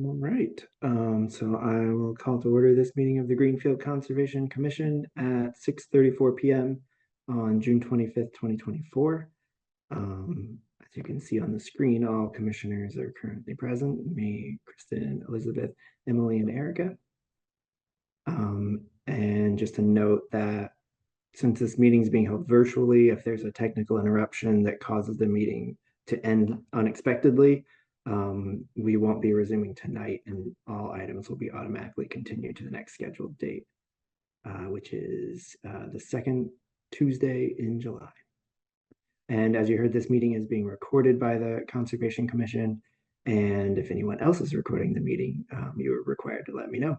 All right, so I will call to order this meeting of the Greenfield Conservation Commission at 6:34 p.m. on June 25th, 2024. As you can see on the screen, all commissioners are currently present: me, Kristen, Elizabeth, Emily, and Erica. And just a note that since this meeting is being held virtually, if there's a technical interruption that causes the meeting to end unexpectedly, we won't be resuming tonight, and all items will be automatically continued to the next scheduled date, which is the second Tuesday in July. And as you heard, this meeting is being recorded by the Conservation Commission, and if anyone else is recording the meeting, you are required to let me know.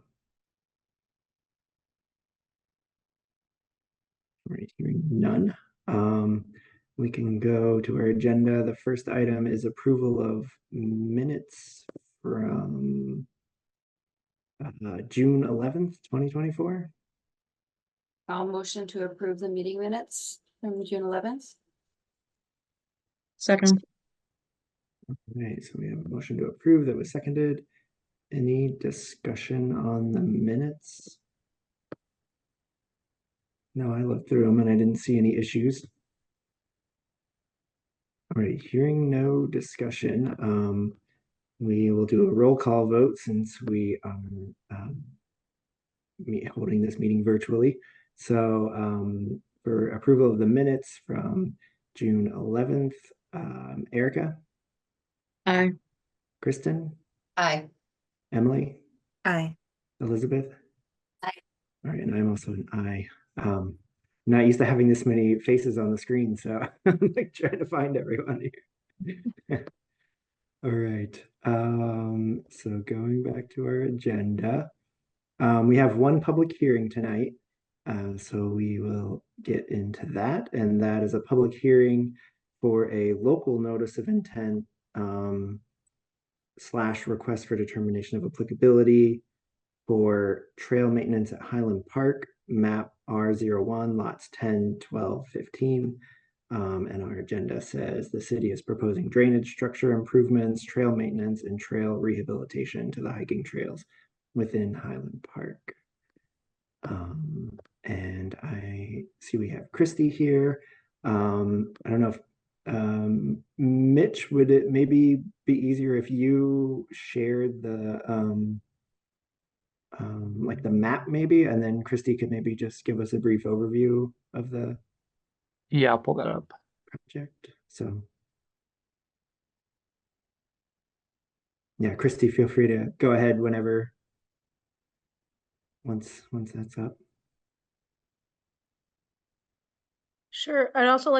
Right, hearing none. We can go to our agenda. The first item is approval of minutes from June 11th, 2024. I'll motion to approve the meeting minutes from June 11th. Second. All right, so we have a motion to approve that was seconded. Any discussion on the minutes? No, I looked through them and I didn't see any issues. All right, hearing no discussion, we will do a roll call vote since we are holding this meeting virtually. So for approval of the minutes from June 11th, Erica? Aye. Kristen? Aye. Emily? Aye. Elizabeth? Aye. All right, and I'm also an aye. Not used to having this many faces on the screen, so I'm like trying to find everyone here. All right, so going back to our agenda, we have one public hearing tonight, so we will get into that, and that is a public hearing for a local notice of intent / request for determination of applicability for trail maintenance at Highland Park, map R01, lots 10, 12, 15. And our agenda says the city is proposing drainage structure improvements, trail maintenance, and trail rehabilitation to the hiking trails within Highland Park. And I see we have Christy here. I don't know if Mitch, would it maybe be easier if you shared the like the map maybe, and then Christy could maybe just give us a brief overview of the Yeah, I'll pull that up. project. So yeah, Christy, feel free to go ahead whenever once that's up. Sure. I'd also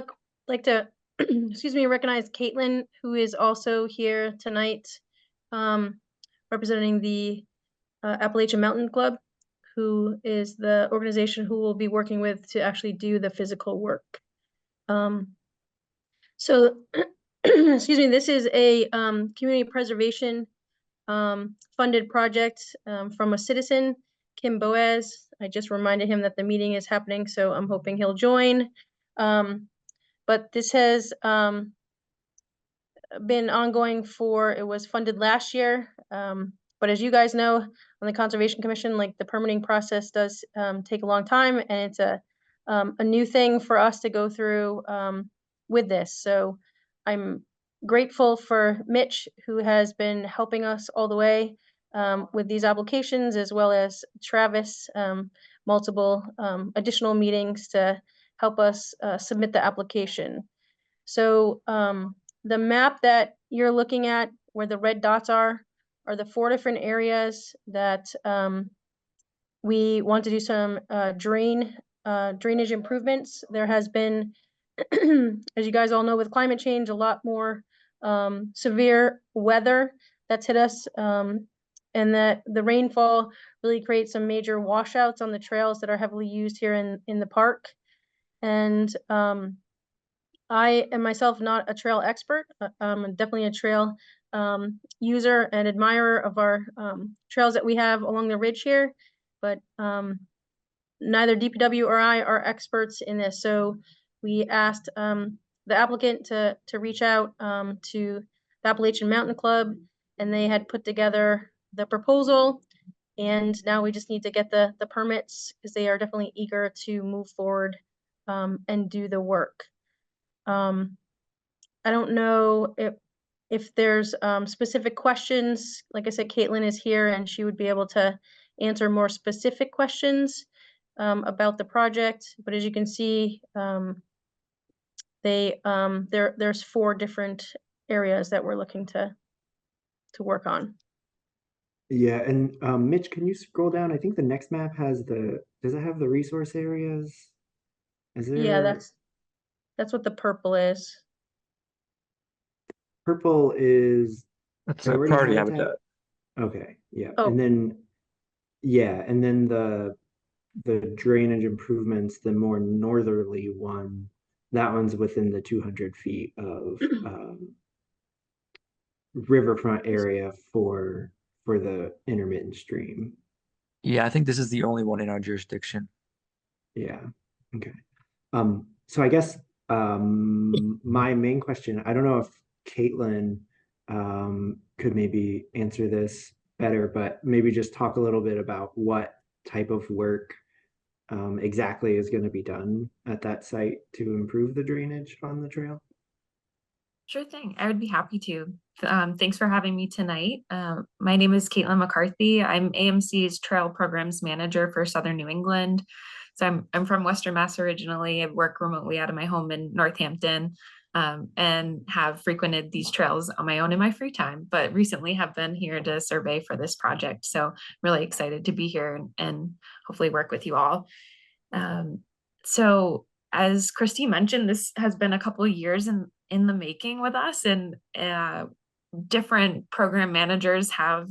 like to excuse me, recognize Caitlin, who is also here tonight, representing the Appalachian Mountain Club, who is the organization who will be working with to actually do the physical work. So excuse me, this is a community preservation funded project from a citizen, Kim Boaz. I just reminded him that the meeting is happening, so I'm hoping he'll join. But this has been ongoing it was funded last year. But as you guys know, on the Conservation Commission, like the permitting process does take a long time, and it's a new thing for us to go through with this. So I'm grateful for Mitch, who has been helping us all the way with these applications, as well as Travis, multiple additional meetings to help us submit the application. So the map that you're looking at, where the red dots are the 4 different areas that we want to do some drainage improvements. There has been, as you guys all know, with climate change, a lot more severe weather that's hit us, and that the rainfall really creates some major washouts on the trails that are heavily used here in the park. And I am myself not a trail expert. I'm definitely a trail user and admirer of our trails that we have along the ridge here, but neither DPW or I are experts in this. So we asked the applicant to reach out to the Appalachian Mountain Club, and they had put together the proposal. And now we just need to get the permits because they are definitely eager to move forward and do the work. I don't know if there's specific questions. Like I said, Caitlin is here and she would be able to answer more specific questions about the project. But as you can see, there's 4 different areas that we're looking to work on. Yeah, and Mitch, can you scroll down? I think the next map has does it have the resource areas? Is there? Yeah, that's what the purple is. Purple is That's a priority priority habitat. habitat. Okay, yeah, Oh. and then the drainage improvements, the more northerly one, that one's within the 200 feet of riverfront area for the intermittent stream. Yeah, I think this is the only one in our jurisdiction. Yeah. Okay. So I guess my main question, I don't know if Caitlin could maybe answer this better, but maybe just talk a little bit about what type of work exactly is going to be done at that site to improve the drainage on the trail. Sure thing. I would be happy to. Thanks for having me tonight. My name is Caitlin McCarthy. I'm AMC's Trail Programs Manager for Southern New England. So I'm from Western Mass originally. I work remotely out of my home in Northampton and have frequented these trails on my own in my free time, but recently have been here to survey for this project. So I'm really excited to be here and hopefully work with you all. So as Christy mentioned, this has been a couple of years in the making with us, and different program managers have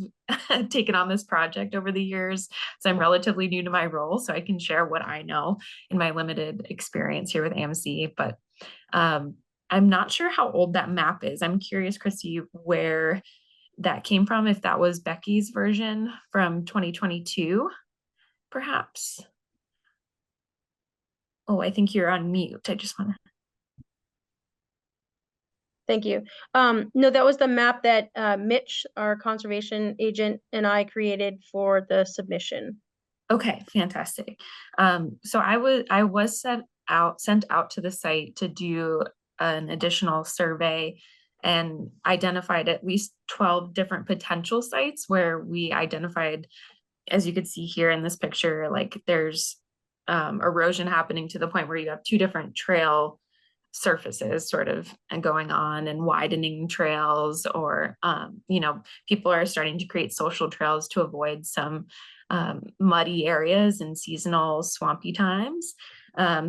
taken on this project over the years. So I'm relatively new to my role, so I can share what I know in my limited experience here with AMC, but I'm not sure how old that map is. I'm curious, Christy, where that came from, if that was Becky's version from 2022, perhaps. Oh, I think you're on mute. I just want to. Thank you. No, that was the map that Mitch, our conservation agent, and I created for the submission. Okay, fantastic. So I was sent out to the site to do an additional survey and identified at least 12 different potential sites where we identified, as you could see here in this picture, like there's erosion happening to the point where you have 2 different trail surfaces sort of and going on and widening trails, or people are starting to create social trails to avoid some muddy areas and seasonal swampy times.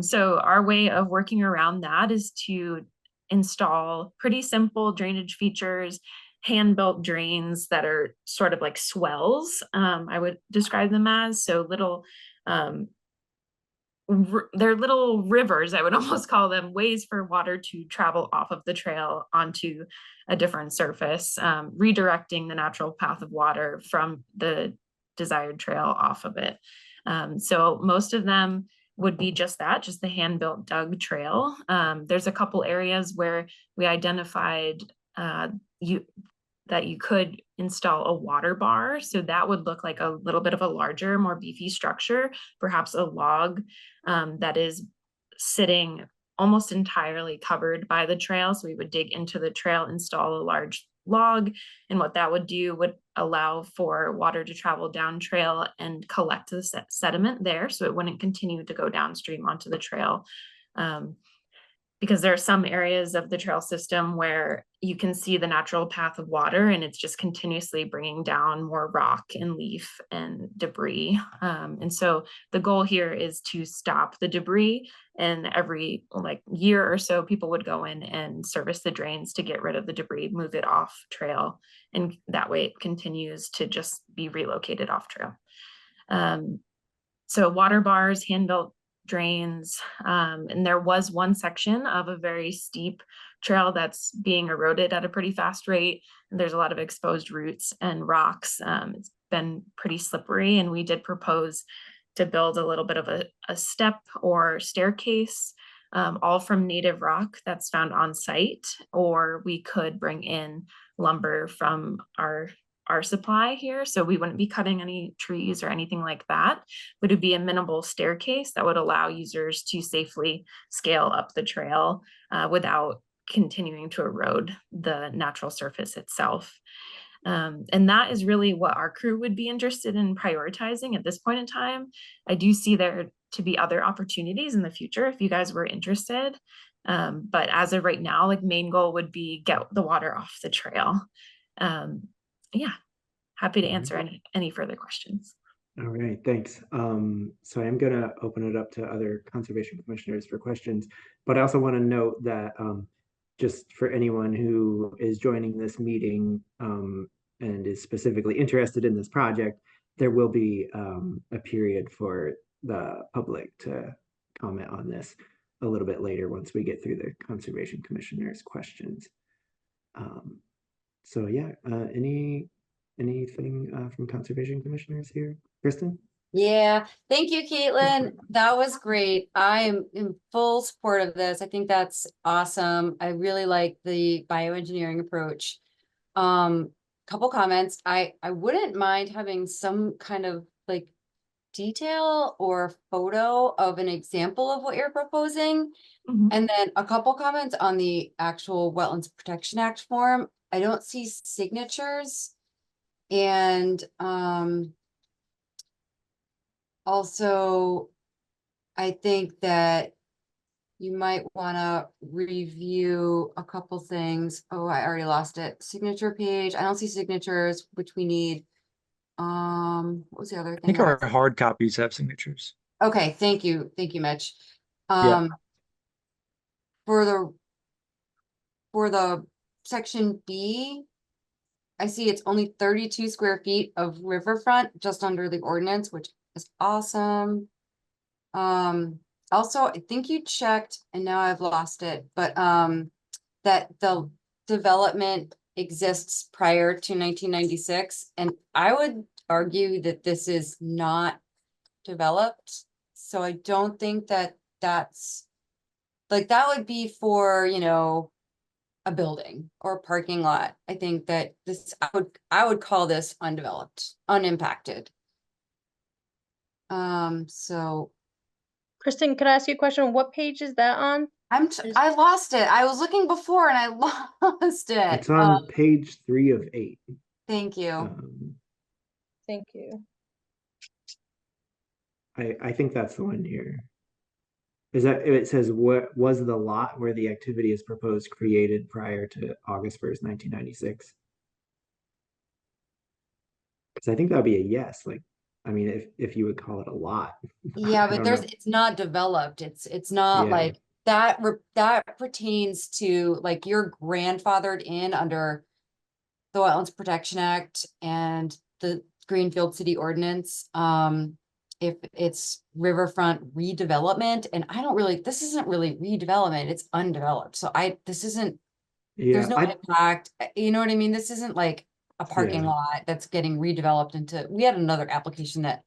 So our way of working around that is to install pretty simple drainage features, hand-built drains that are sort of like swells, I would describe them as. So little they're little rivers, I would almost call them, ways for water to travel off of the trail onto a different surface, redirecting the natural path of water from the desired trail off of it. So most of them would be just that, just the hand-built dug trail. There's a couple areas where we identified that you could install a water bar. So that would look like a little bit of a larger, more beefy structure, perhaps a log that is sitting almost entirely covered by the trail. So we would dig into the trail, install a large log, and what that would do would allow for water to travel down trail and collect the sediment there, so it wouldn't continue to go downstream onto the trail. Because there are some areas of the trail system where you can see the natural path of water and it's just continuously bringing down more rock and leaf and debris. And so the goal here is to stop the debris, and every year or so, people would go in and service the drains to get rid of the debris, move it off trail. And that way it continues to just be relocated off trail. So water bars, hand-built drains, and there was one section of a very steep trail that's being eroded at a pretty fast rate, and there's a lot of exposed roots and rocks. It's been pretty slippery, and we did propose to build a little bit of a step or staircase, all from native rock that's found on site, or we could bring in lumber from our our supply here, so we wouldn't be cutting any trees or anything like that. But it'd be a minimal staircase that would allow users to safely scale up the trail without continuing to erode the natural surface itself. And that is really what our crew would be interested in prioritizing at this point in time. I do see there to be other opportunities in the future if you guys were interested. But as of right now, like main goal would be get the water off the trail. Yeah, happy to answer any further questions. All right, thanks. So I'm gonna open it up to other conservation commissioners for questions, but I also want to note that just for anyone who is joining this meeting and is specifically interested in this project, there will be a period for the public to comment on this a little bit later once we get through the conservation commissioners' questions. So yeah, anything from conservation commissioners here? Kristen? Yeah, thank you, Caitlin. That was great. I am in full support of this. I think that's awesome. I really like the bioengineering approach. Couple comments. I wouldn't mind having some kind of like detail or photo of an example of what you're proposing. And then a couple comments on the actual Wetlands Protection Act form. I don't see signatures. And also, I think that you might want to review a couple things. Oh, I already lost it. Signature page. I don't see signatures, which we need. What was the other I thing? think our hard copies have signatures. Okay, thank you. Thank you, Mitch. Yeah. For the section B, I see it's only 32 square feet of riverfront just under the ordinance, which is awesome. Also, I think you checked, and now I've lost it, but that the development exists prior to 1996, and I would argue that this is not developed. So I don't think that that's like that would be for, you know, a building or a parking lot. I think that this I would call this undeveloped, unimpacted. So Kristen, could I ask you a question? What page is that on? I lost it. I was looking before and I lost it. It's on page 3 of 8. Thank you. Thank you. I think that's the one here. Is that it says what was the lot where the activity is proposed created prior to August 1st, 1996? Because I think that would be a yes. Like, I mean, if you would call it a lot. Yeah, I but don't know. it's not developed. It's not Yeah. like that that pertains to like you're grandfathered in under the Wetlands Protection Act and the Greenfield City Ordinance. If it's riverfront redevelopment, and I don't really, this isn't really redevelopment, it's undeveloped. So this isn't, there's no impact. You know what I mean? This isn't like a parking lot that's getting redeveloped into, we had another application that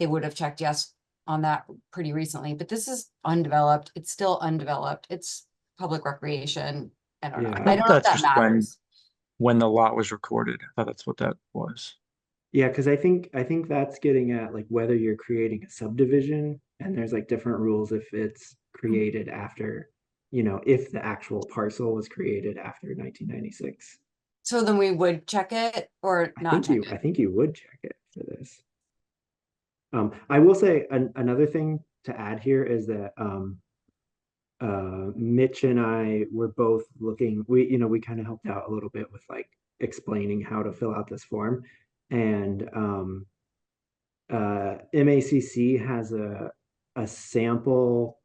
they would have checked yes on that pretty recently, but this is undeveloped. It's still undeveloped. It's public recreation. I don't know. Yeah. I don't know if That's that just matters. when the lot was recorded. I thought that's what that was. Yeah, because I think that's getting at like whether you're creating a subdivision, and there's like different rules if it's created after, you know, if the actual parcel was created after 1996. So then we would check it or not check I it. think you would check it for this. I will say another thing to add here is that Mitch and I were both looking, we kind of helped out a little bit with like explaining how to fill out this form. And MACC has a sample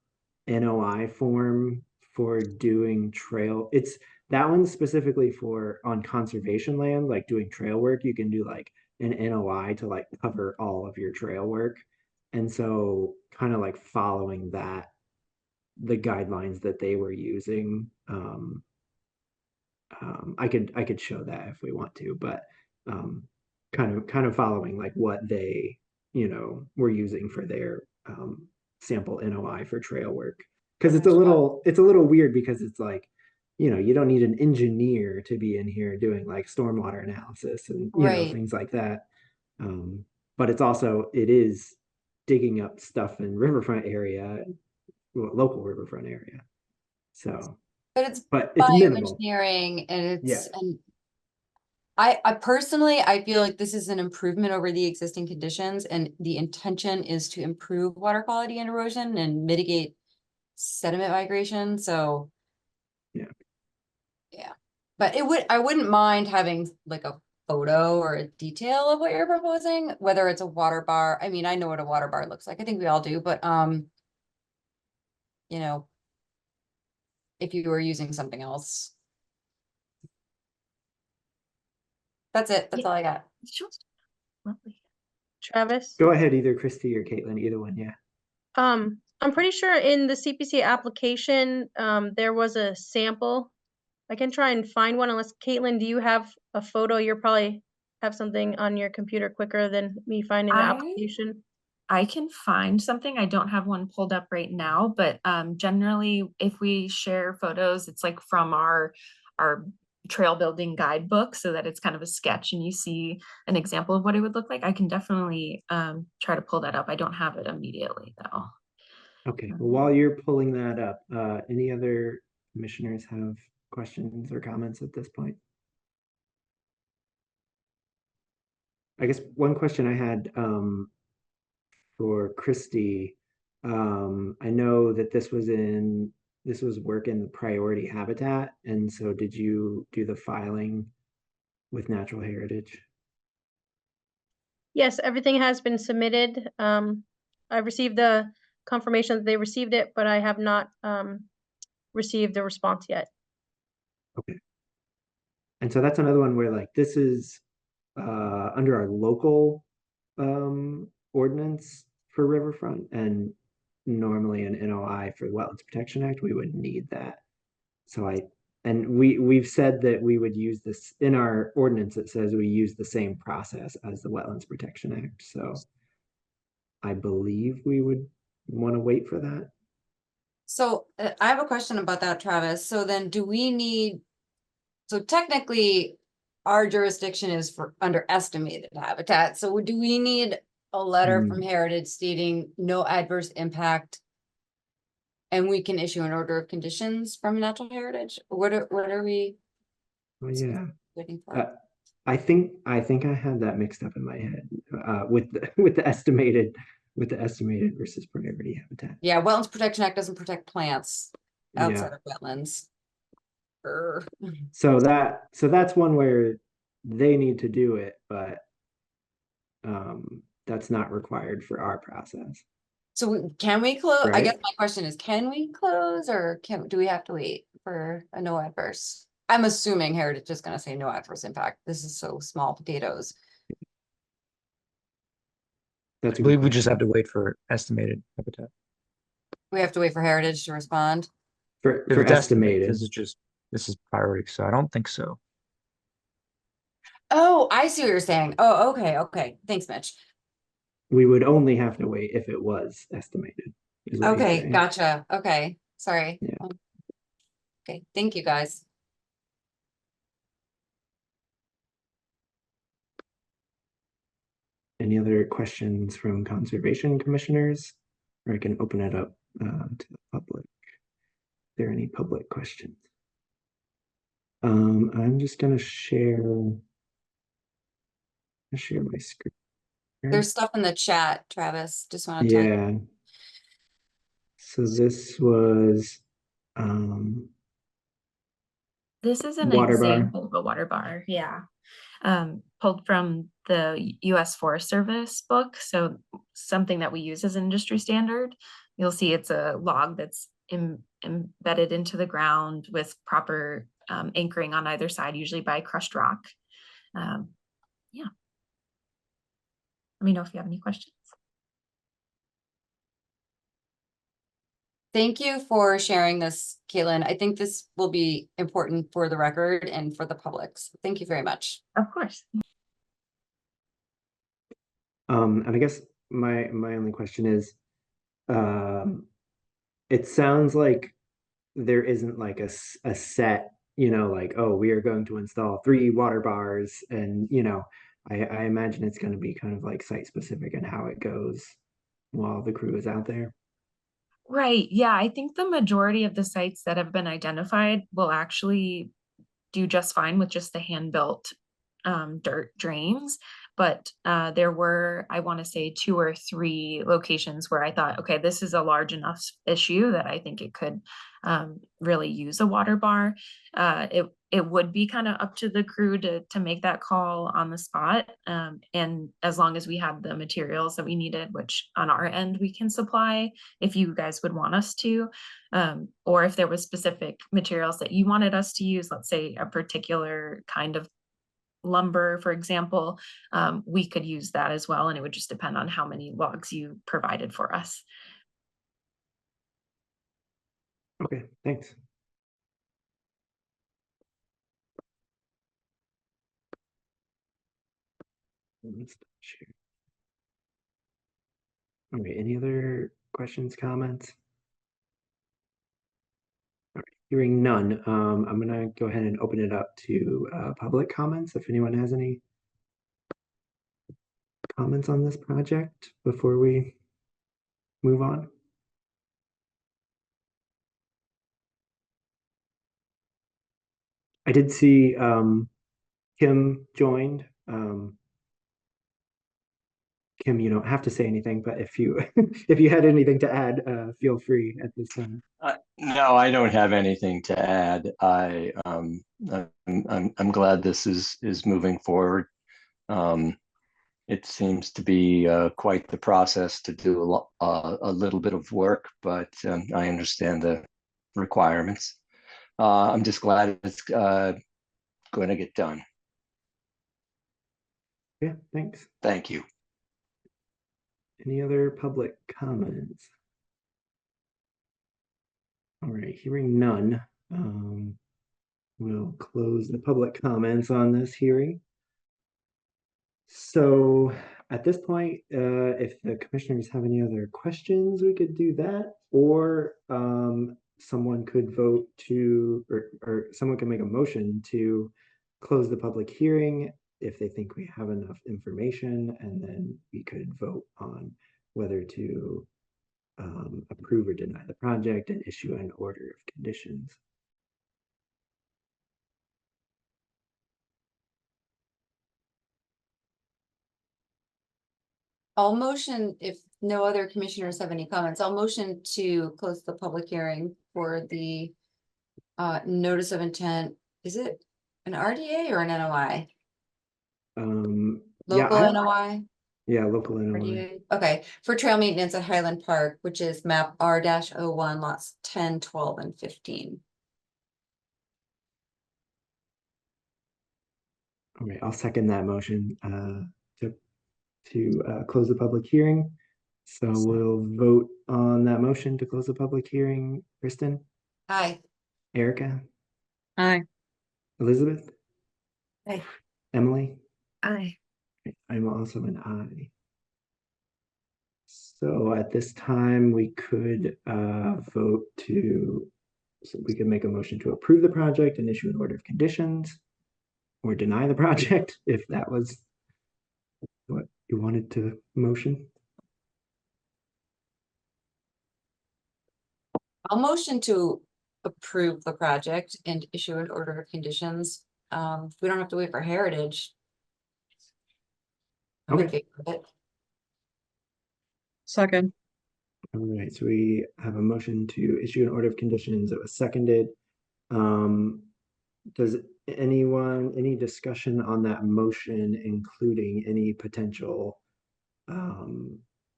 NOI form for doing trail. That one's specifically for on conservation land, like doing trail work. You can do like an NOI to like cover all of your trail work. And so kind of like following that, the guidelines that they were using. I could show that if we want to, but kind of following like what they, were using for their sample NOI for trail work. Because it's a little weird because it's like you don't need an engineer to be in here doing like stormwater analysis and, Right. things like that. But it is digging up stuff in riverfront area, local riverfront area. So, But but it's minimal. bioengineering and Yeah. I personally, I feel like this is an improvement over the existing conditions, and the intention is to improve water quality and erosion and mitigate sediment migration, so. Yeah. Yeah, but I wouldn't mind having like a photo or a detail of what you're proposing, whether it's a water bar. I mean, I know what a water bar looks like. I think we all do, but, you know, if you were using something else. That's it. That's Yeah. all I got. Sure. Lovely. Travis? Go ahead, either Christy or Caitlin, either one. Yeah. I'm pretty sure in the CPC application, there was a sample. I can try and find one unless, Caitlin, do you have a photo? You're probably have something on your computer quicker than me finding the I- application. I can find something. I don't have one pulled up right now, but generally if we share photos, it's like from our trail building guidebook, so that it's kind of a sketch and you see an example of what it would look like. I can definitely try to pull that up. I don't have it immediately though. Okay. Well, while you're pulling that up, any other commissioners have questions or comments at this point? I guess one question I had, for Christy, I know that this was work in the priority habitat, and so did you do the filing with Natural Heritage? Yes, everything has been submitted. I've received the confirmation that they received it, but I have not, received the response yet. And so that's another one where like this is under our local ordinance for riverfront, and normally an NOI for the Wetlands Protection Act, we would need that. So we've said that we would use this in our ordinance. It says we use the same process as the Wetlands Protection Act. So I believe we would want to wait for that. So I have a question about that, Travis. So then so technically our jurisdiction is for under estimated habitat. So do we need a letter from Heritage stating no adverse impact? And we can issue an order of conditions from Natural Heritage? What are we Oh yeah. waiting for? I think I had that mixed up in my head with the estimated versus priority habitat. Yeah, Wetlands Protection Act doesn't protect plants outside Yeah. of wetlands. So that's one where they need to do it, but that's not required for our process. So can we close? I guess Right. my question is, can we close or do we have to wait for a no adverse? I'm assuming Heritage is gonna say no adverse impact. This is so small potatoes. That's I a good believe we just question. have to wait for estimated habitat. We have to wait for Heritage to respond. For If it's estimated, estimated. this is priority, so I don't think so. Oh, I see what you're saying. Oh, okay, okay. Thanks, Mitch. We would only have to wait if it was estimated, is what he's Okay, saying. gotcha. Okay, sorry. Yeah. Okay, thank you, guys. Any other questions from conservation commissioners? Or I can open it up to the public. Are there any public questions? I'm just gonna share my screen. There's stuff in the chat, Travis. Just want to tell you. Yeah. So this was This is an water bar. example of a water bar, yeah. Pulled from the US Forest Service book, so something that we use as an industry standard. You'll see it's a log that's embedded into the ground with proper anchoring on either side, usually by crushed rock. Yeah. Let me know if you have any questions. Thank you for sharing this, Caitlin. I think this will be important for the record and for the public. So thank you very much. Of course. And I guess my only question is, it sounds like there isn't like a set, like, oh, we are going to install 3 water bars, and I imagine it's going to be kind of like site specific and how it goes while the crew is out there. Right. Yeah. I think the majority of the sites that have been identified will actually do just fine with just the hand-built dirt drains. But there were, I want to say, 2 or 3 locations where I thought, okay, this is a large enough issue that I think it could really use a water bar. It would be kind of up to the crew to make that call on the spot. And as long as we had the materials that we needed, which on our end we can supply, if you guys would want us to, or if there was specific materials that you wanted us to use, let's say a particular kind of lumber, for example, we could use that as well. And it would just depend on how many logs you provided for us. Okay, thanks. Let's share. All right, any other questions, comments? All right, hearing none, I'm gonna go ahead and open it up to public comments if anyone has any comments on this project before we move on. I did see Kim joined. Kim, you don't have to say anything, but if you if you had anything to add, feel free at this time. No, I don't have anything to add. I'm glad this is moving forward. It seems to be quite the process to do a little bit of work, but I understand the requirements. I'm just glad it's going to get done. Yeah, thanks. Thank you. Any other public comments? All right, hearing none, we'll close the public comments on this hearing. So at this point, if the commissioners have any other questions, we could do that, or someone could vote to, or someone can make a motion to close the public hearing if they think we have enough information, and then we could vote on whether to approve or deny the project and issue an order of conditions. I'll motion, if no other commissioners have any comments, I'll motion to close the public hearing for the notice of intent. Is it an RDA or an NOI? Local NOI? Yeah, local NOI. RDA? Okay, for trail maintenance at Highland Park, which is map R-01 lots 10, 12, and 15. All right, I'll second that motion to close the public hearing. So we'll vote on that motion to close the public hearing. Kristen? Aye. Erica? Aye. Elizabeth? Aye. Emily? Aye. I'm also an aye. So at this time, we could vote so we could make a motion to approve the project and issue an order of conditions, or deny the project if that was what you wanted to motion. I'll motion to approve the project and issue an order of conditions. We don't have to wait for Heritage. I'm in Okay. favor of it. Second. All right, so we have a motion to issue an order of conditions that was seconded. Does any discussion on that motion, including any potential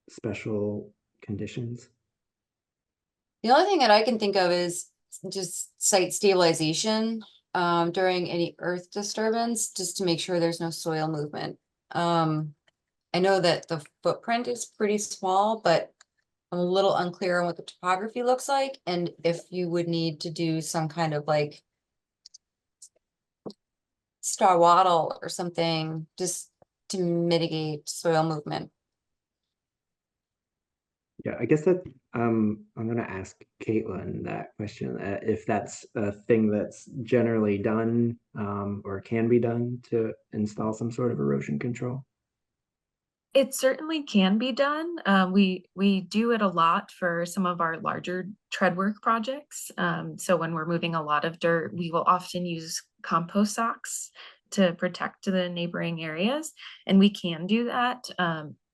special conditions? The only thing that I can think of is just site stabilization during any earth disturbance, just to make sure there's no soil movement. I know that the footprint is pretty small, but I'm a little unclear on what the topography looks like, and if you would need to do some kind of like star wattle or something just to mitigate soil movement. Yeah, I guess I'm gonna ask Caitlin that question, if that's a thing that's generally done, or can be done to install some sort of erosion control. It certainly can be done. We do it a lot for some of our larger tread work projects. So when we're moving a lot of dirt, we will often use compost socks to protect the neighboring areas, and we can do that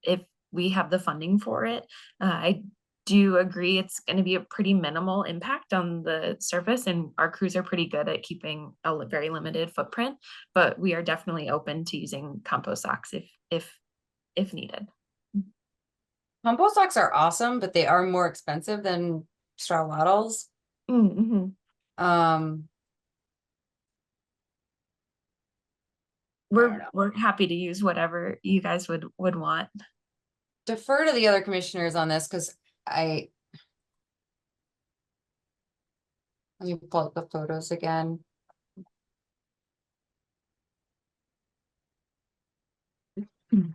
if we have the funding for it. I do agree it's going to be a pretty minimal impact on the surface, and our crews are pretty good at keeping a very limited footprint. But we are definitely open to using compost socks if needed. Compost socks are awesome, but they are more expensive than straw wattles. Mm-hmm. Um, don't know. We're happy to use whatever you guys would want. Defer to the other commissioners on this because let me pull up the photos again.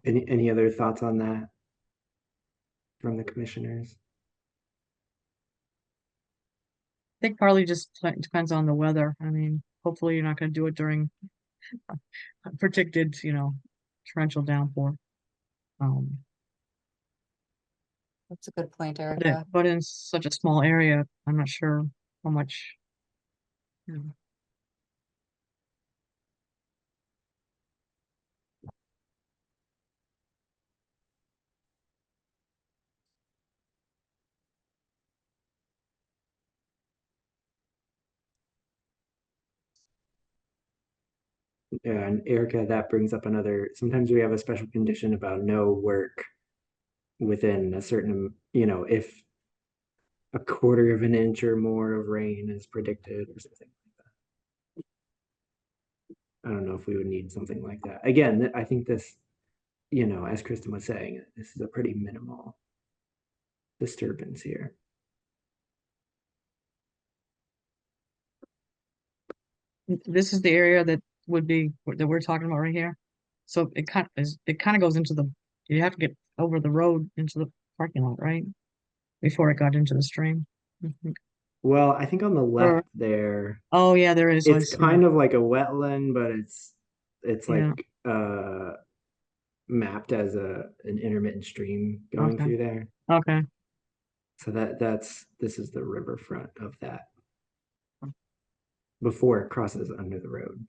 Any other thoughts on that from the commissioners? I think partly just depends on the weather. I mean, hopefully you're not gonna do it during a predicted, torrential downpour. That's a good point, But Erica. but in such a small area, I'm not sure how much. you know. Yeah, and Erica, that brings up another, sometimes we have a special condition about no work within a certain, if a quarter of an inch or more of rain is predicted or something like that. I don't know if we would need something like that. Again, I think this, as Kristen was saying, this is a pretty minimal disturbance here. This is the area that would be that we're talking about right here. So it kind of goes into you have to get over the road into the parking lot, right? Before it got into the stream. Mhm. Well, I think on the left there, Oh yeah, there is. I it's see. kind of like a wetland, but it's Yeah. like mapped as an intermittent stream going Okay. through there. Okay. So this is the riverfront of that before it crosses under the road.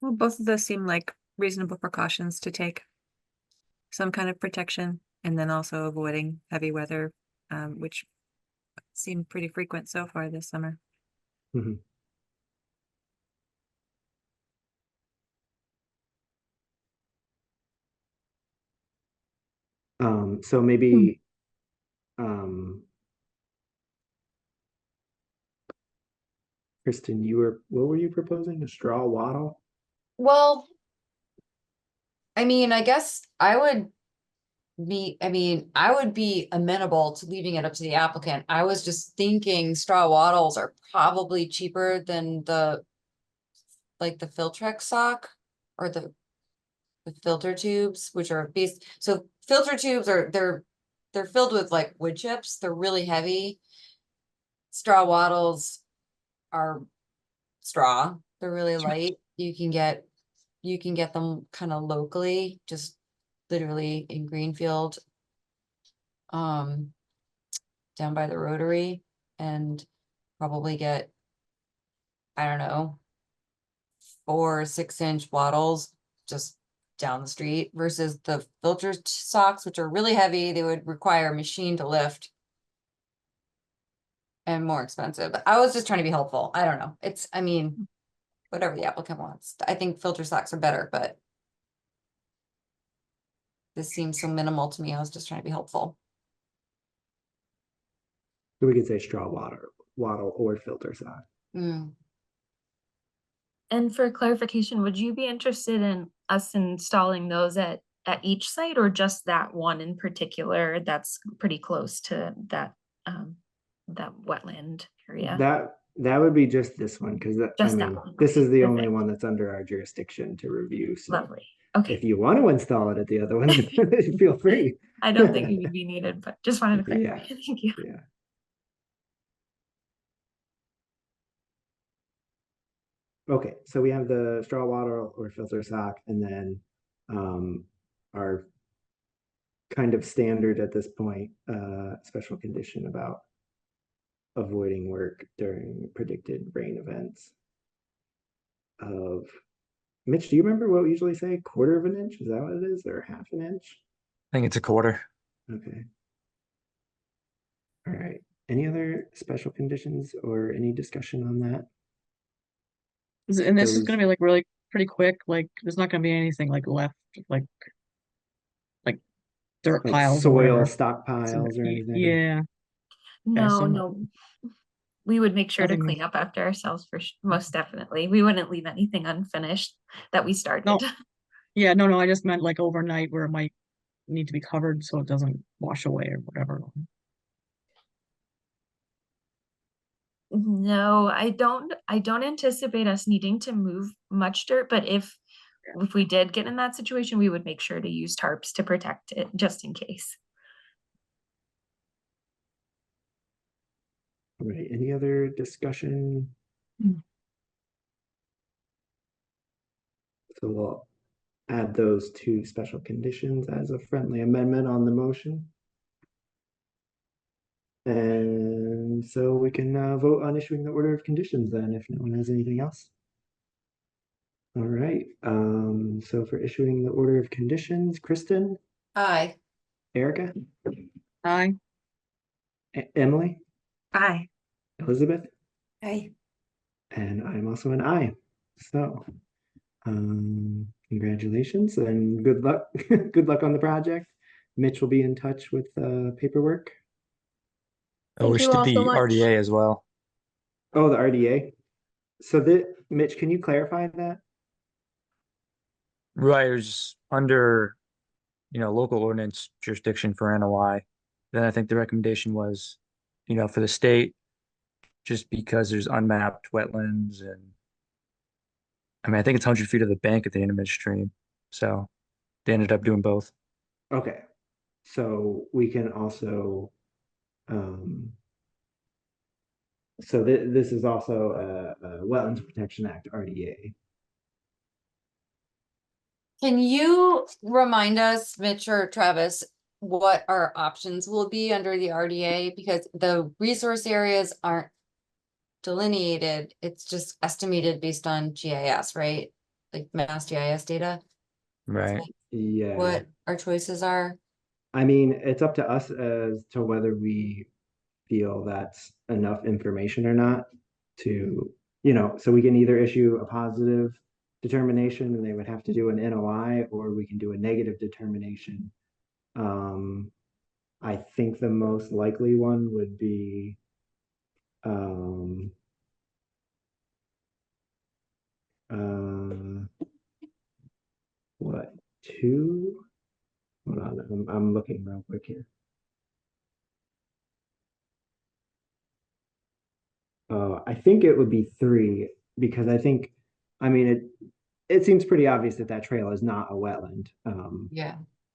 Well, both of those seem like reasonable precautions to take. Some kind of protection and then also avoiding heavy weather, which seemed pretty frequent so far this summer. Mhm. So maybe Kristen, what were you proposing? A straw wattle? Well, I mean, I guess I would be amenable to leaving it up to the applicant. I was just thinking straw wattles are probably cheaper than the Filtrex sock or the filter tubes, which are so filter tubes they're filled with like wood chips. They're really heavy. Straw wattles are straw. They're really light. You can get them kind of locally, just literally in Greenfield, down by the Rotary, and probably get, I don't know, 4 or 6 inch wattles just down the street versus the filter socks, which are really heavy. They would require a machine to lift and more expensive. I was just trying to be helpful. I don't know. I mean, whatever the applicant wants. I think filter socks are better, but this seems so minimal to me. I was just trying to be helpful. So we could say straw wattle or filter sock. Mm. And for clarification, would you be interested in us installing those at each site, or just that one in particular that's pretty close to that that wetland area. That would be just this one, because I Just that mean, one, this is the that's only it. one that's under our jurisdiction to review, so. Lovely. Okay. If you want to install it at the other one, feel free. I don't think it would be needed, but just wanted to clarify. Yeah. Thank you. Yeah. Okay, so we have the straw water or filter sock, and then our kind of standard at this point, special condition about avoiding work during predicted rain events. Mitch, do you remember what we usually say? Quarter of an inch? Is that what it is? Or half an inch? I think it's a quarter. Okay. All right. Any other special conditions or any discussion on that? And this is Those- gonna be like really pretty quick, like there's not gonna be anything like left, like dirt Like piles or soil whatever. stockpiles or anything? Yeah, No, so- no. We would make sure to Nothing clean up after ourselves for most definitely. We wouldn't leave anything unfinished that we started. No. Yeah, no, I just meant like overnight where it might need to be covered so it doesn't wash away or whatever. No, I don't anticipate us needing to move much dirt, but if we did get in that situation, we would make sure to use tarps to protect it just in case. All right, any other discussion? Hmm. So we'll add those two special conditions as a friendly amendment on the motion. And so we can vote on issuing the order of conditions then, if no one has anything else. All right, so for issuing the order of conditions, Kristen, Aye. Erica, Aye. Emily, Aye. Elizabeth, Aye. and I'm also an aye. So, congratulations and good luck. Good luck on the project. Mitch will be in touch with paperwork. Thank We you should all the so much. RDA as well. Oh, the RDA. So Mitch, can you clarify that? Right, it was under, local ordinance jurisdiction for NOI. Then I think the recommendation was, for the state, just because there's unmapped wetlands and I mean, I think it's 100 feet of the bank at the end of midstream. So they ended up doing both. Okay. So we can also, so this is also a Wetlands Protection Act RDA. Can you remind us, Mitch or Travis, what our options will be under the RDA? Because the resource areas aren't delineated, it's just estimated based on GIS, right? Like Mass GIS data, Right. Yeah. what our choices are. I mean, it's up to us as to whether we feel that's enough information or not to, so we can either issue a positive determination and they would have to do an NOI, or we can do a negative determination. I think the most likely one would be what, two? Hold on, I'm looking real quick here. I think it would be three, because I mean, it seems pretty obvious that that trail is not a wetland. Yeah.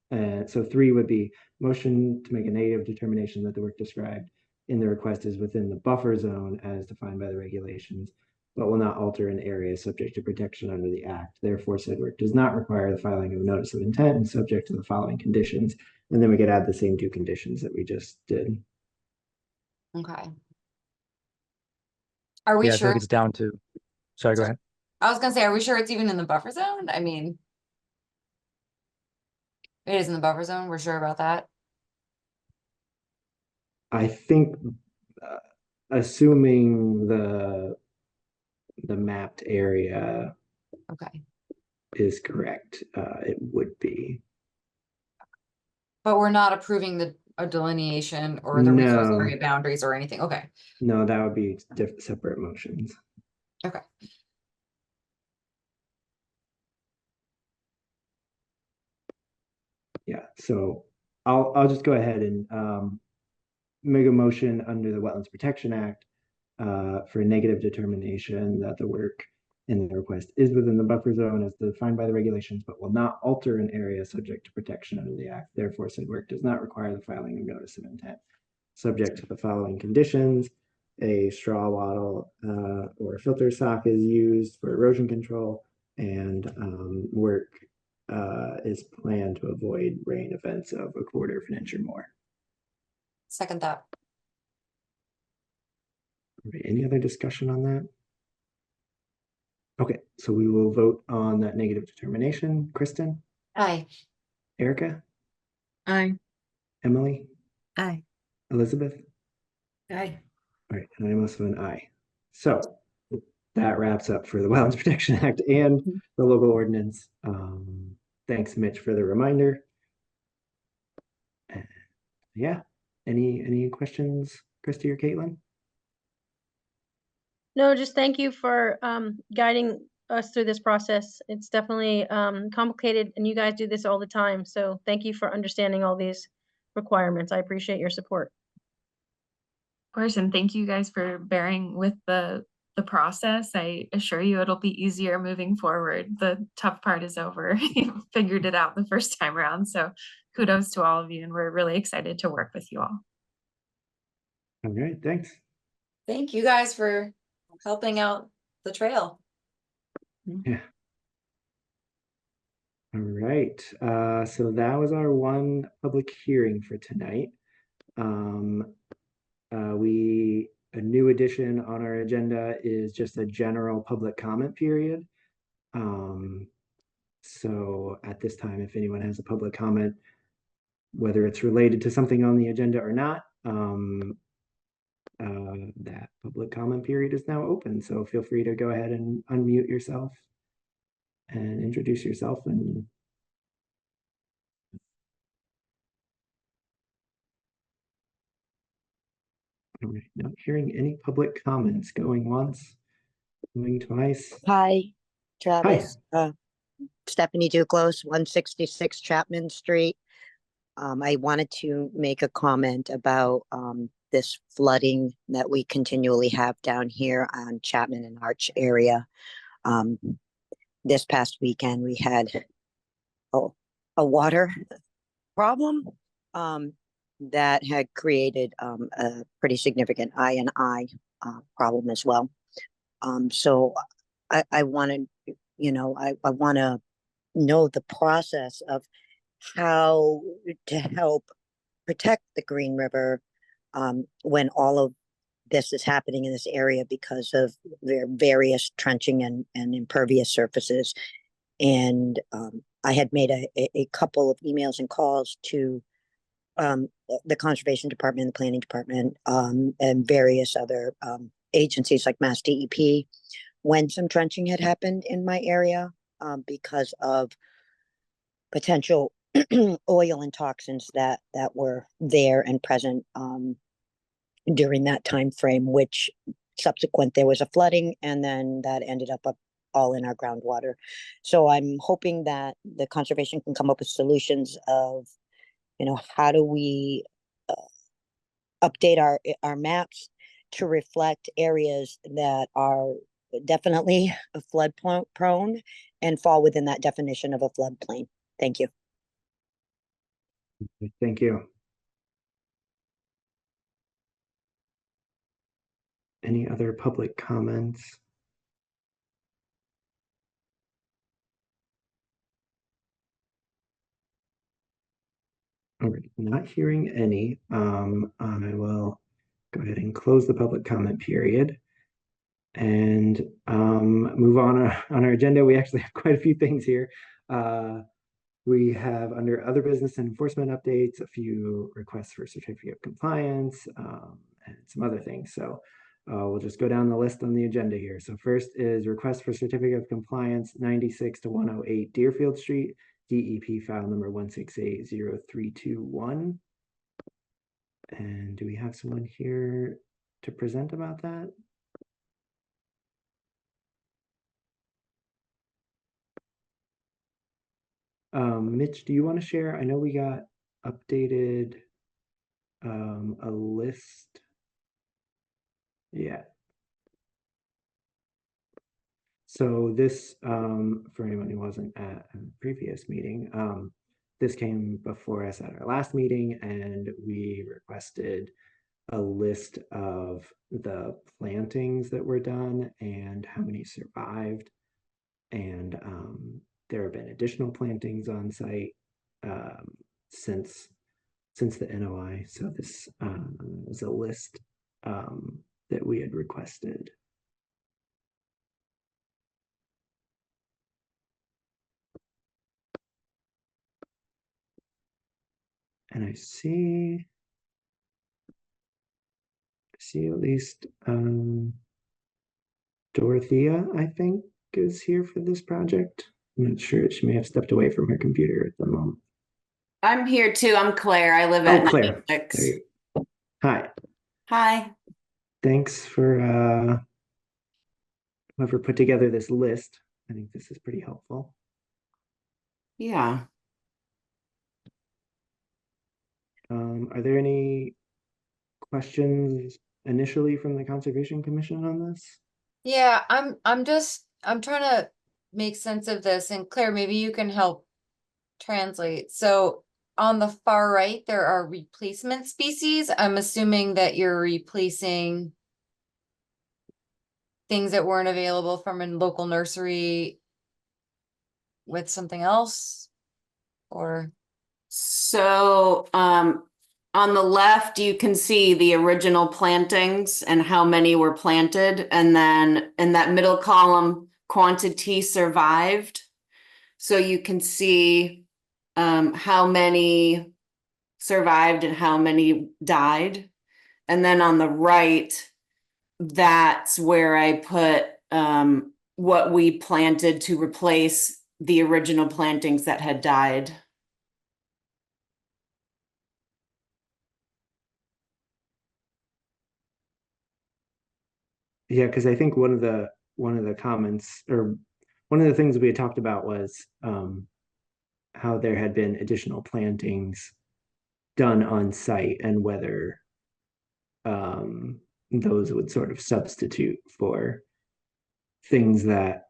And so three would be motion to make a negative determination that the work described in the request is within the buffer zone as defined by the regulations, but will not alter an area subject to protection under the act. Therefore, said work does not require the filing of a notice of intent and subject to the following conditions. And then we could add the same two conditions that we just did. Okay. Are we Yeah, I sure? think it's down to, sorry, go ahead. I was gonna say, are we sure it's even in the buffer zone? I mean, it is in the buffer zone. We're sure about that. I think, assuming the mapped area Okay. is correct, it would be. But we're not approving a delineation or the resource No. area boundaries or anything. Okay. No, that would be separate motions. Okay. Yeah, so I'll just go ahead and make a motion under the Wetlands Protection Act for a negative determination that the work in the request is within the buffer zone as defined by the regulations, but will not alter an area subject to protection under the act. Therefore, said work does not require the filing of notice of intent. Subject to the following conditions: a straw wattle or a filter sock is used for erosion control, and work is planned to avoid rain events of 1/4 of an inch or more. Second that. Right, any other discussion on that? Okay, so we will vote on that negative determination. Kristen, Aye. Erica, Aye. Emily, Aye. Elizabeth. Aye. All right, and I'm also an aye. So that wraps up for the Wetlands Protection Act and the local ordinance. Thanks, Mitch, for the reminder. And yeah, any questions, Christy or Caitlin? No, just thank you for guiding us through this process. It's definitely complicated and you guys do this all the time. So thank you for understanding all these requirements. I appreciate your support. Of course, and thank you guys for bearing with the process. I assure you it'll be easier moving forward. The tough part is over. You figured it out the first time around. So kudos to all of you, and we're really excited to work with you all. All right, thanks. Thank you guys for helping out the trail. Yeah. All right, so that was our one public hearing for tonight. A new addition on our agenda is just a general public comment period. So at this time, if anyone has a public comment, whether it's related to something on the agenda or not, that public comment period is now open. So feel free to go ahead and unmute yourself and introduce yourself. And all right, not hearing any public comments. Going once, going twice. Hi, Travis. Stephanie Duclos, 166 Chapman Street. I wanted to make a comment about this flooding that we continually have down here on Chapman and Arch area. This past weekend, we had a water problem that had created a pretty significant I&I problem as well. So I wanted, I want to know the process of how to help protect the Green River when all of this is happening in this area because of their various trenching and impervious surfaces. And I had made a couple of emails and calls to the Conservation Department, the Planning Department, and various other agencies like Mass DEP when some trenching had happened in my area because of potential oil and toxins that were there and present during that time frame, which subsequent there was a flooding and then that ended up all in our groundwater. So I'm hoping that the conservation can come up with solutions of, how do we update our maps to reflect areas that are definitely flood prone and fall within that definition of a floodplain. Thank you. Thank you. Any other public comments? All right, not hearing any. I will go ahead and close the public comment period and move on our agenda. We actually have quite a few things here. We have under other business and enforcement updates, a few requests for certificate of compliance and some other things. So we'll just go down the list on the agenda here. So first is request for certificate of compliance 96 to 108 Deerfield Street, DEP file number 1680321. And do we have someone here to present about that? Mitch, do you want to share? I know we got updated a list. Yeah. So this, for anyone who wasn't at a previous meeting, this came before us at our last meeting, and we requested a list of the plantings that were done and how many survived. And there have been additional plantings on site since the NOI. So this was a list that we had requested. And I see at least Dorothea, I think, is here for this project. I'm not sure. She may have stepped away from her computer at the moment. I'm here too. I'm Claire. I live Oh, at Claire. 96. There you go. Hi. Hi. Thanks for whoever put together this list. I think this is pretty helpful. Yeah. Are there any questions initially from the Conservation Commission on this? Yeah, I'm trying to make sense of this, and Claire, maybe you can help translate. So on the far right, there are replacement species. I'm assuming that you're replacing things that weren't available from a local nursery with something else, or? So, on the left, you can see the original plantings and how many were planted. And then in that middle column, quantity survived. So you can see how many survived and how many died. And then on the right, that's where I put what we planted to replace the original plantings that had died. Yeah, because I think one of the comments, or one of the things we had talked about was how there had been additional plantings done on site and whether those would sort of substitute for things that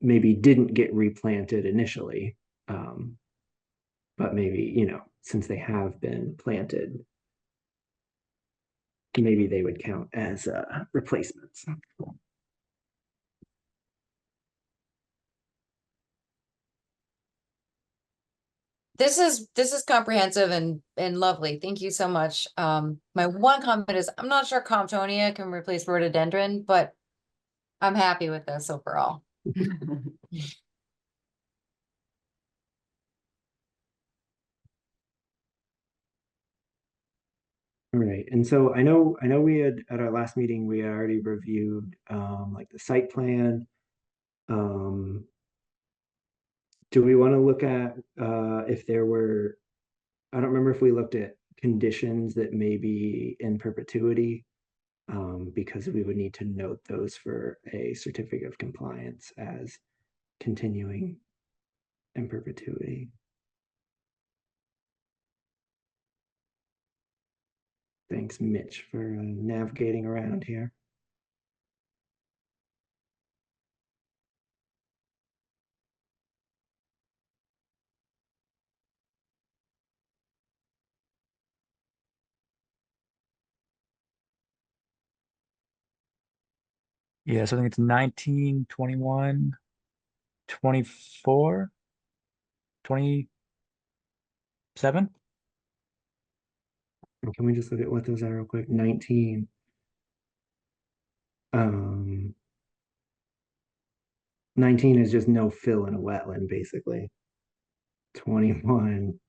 maybe didn't get replanted initially, but maybe, since they have been planted, maybe they would count as replacements. This is comprehensive and lovely. Thank you so much. My one comment is I'm not sure Comptonia can replace rhododendron, but I'm happy with this overall. All right, and so I know we had at our last meeting we had already reviewed like the site plan. Do we want to look at if there were, I don't remember if we looked at conditions that may be in perpetuity, because we would need to note those for a certificate of compliance as continuing in perpetuity. Thanks, Mitch, for navigating around here. Yeah, so I think it's 19, 21, 24, 27. Can we just look at what those are real quick? 19. 19 is just no fill in a wetland, basically. 21.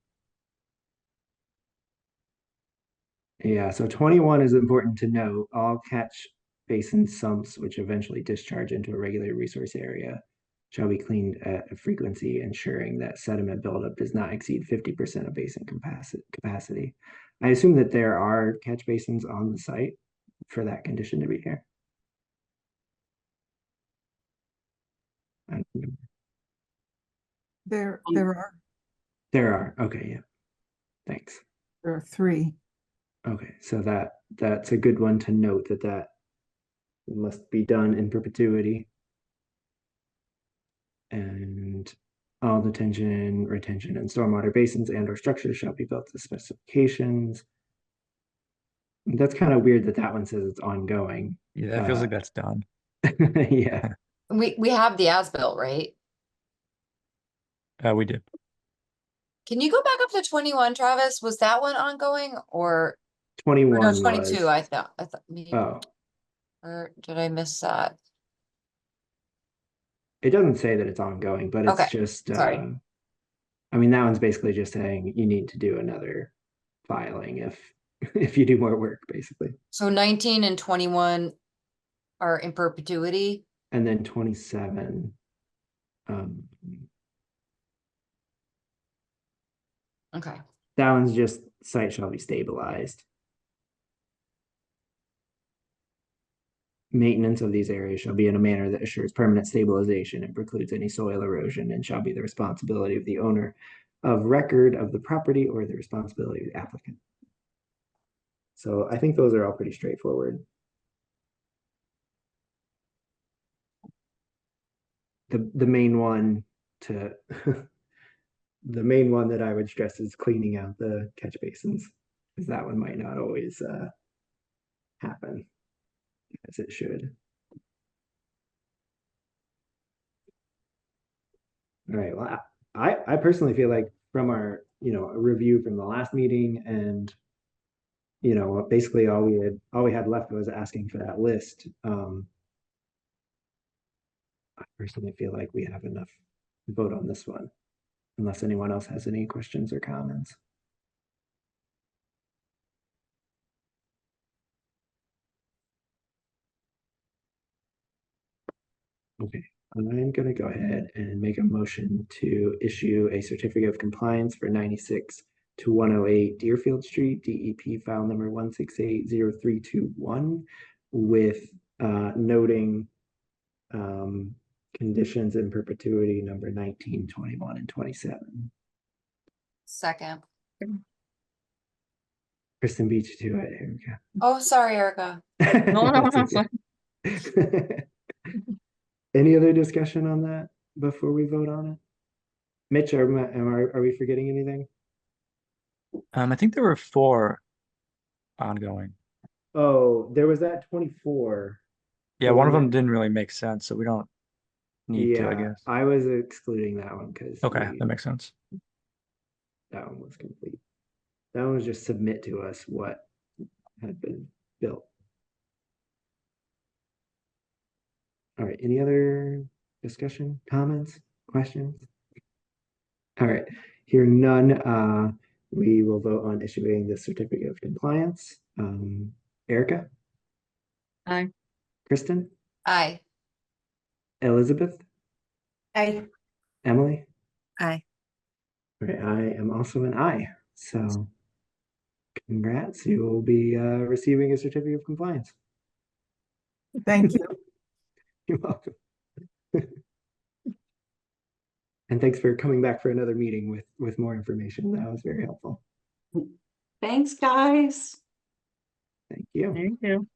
Yeah, so 21 is important to note. All catch basin sumps which eventually discharge into a regular resource area shall be cleaned at a frequency ensuring that sediment buildup does not exceed 50% of basin capacity. I assume that there are catch basins on the site for that condition to be here. I don't remember. There are. There are. Okay, yeah. Thanks. There are three. Okay, so that's a good one to note that must be done in perpetuity. And all detention, retention, and stormwater basins and or structures shall be built to specifications. That's kind of weird that that one says it's ongoing. Yeah, that feels like that's done. Yeah, We have the as-built, right? We did. Can you go back up to 21, Travis? Was that one ongoing or 21 no, was. 22? I thought maybe, Oh, or did I miss that? it doesn't say that it's ongoing, but it's Okay, just, sorry. I mean, that one's basically just saying you need to do another filing if you do more work, basically. So 19 and 21 are in perpetuity. And then 27. Okay. That one's just site shall be stabilized. Maintenance of these areas shall be in a manner that assures permanent stabilization and precludes any soil erosion and shall be the responsibility of the owner of record of the property or the responsibility of the applicant. So I think those are all pretty straightforward. The main one to the main one that I would stress is cleaning out the catch basins, because that one might not always happen as it should. All right, well, I personally feel like from our, review from the last meeting and, basically all we had left was asking for that list. I personally feel like we have enough to vote on this one, unless anyone else has any questions or comments. Okay, I'm gonna go ahead and make a motion to issue a certificate of compliance for 96 to 108 Deerfield Street, DEP file number 1680321, with noting conditions in perpetuity number 19, 21, and 27. Second. Kristen beat you to it, Erica. Oh, sorry, Erica. No, That's no, okay. Any other discussion on that before we vote on it? Mitch, are we forgetting anything? I think there were 4 ongoing. Oh, there was that 24. Yeah, The one of one them that- didn't really make sense, so we don't need to, I Yeah, guess. I was excluding that one because Okay, that makes sense. that one was complete. That one was just submit to us what had been built. All right, any other discussion, comments, questions? All right, hearing none, we will vote on issuing the certificate of compliance. Erica? Aye. Kristen? Aye. Elizabeth? Aye. Emily? Aye. All right, I am also an aye, so congrats, you will be receiving a certificate of compliance. Thank you. You're welcome. And thanks for coming back for another meeting with more information. That was very helpful. Thanks, guys. Thank you. Thank you.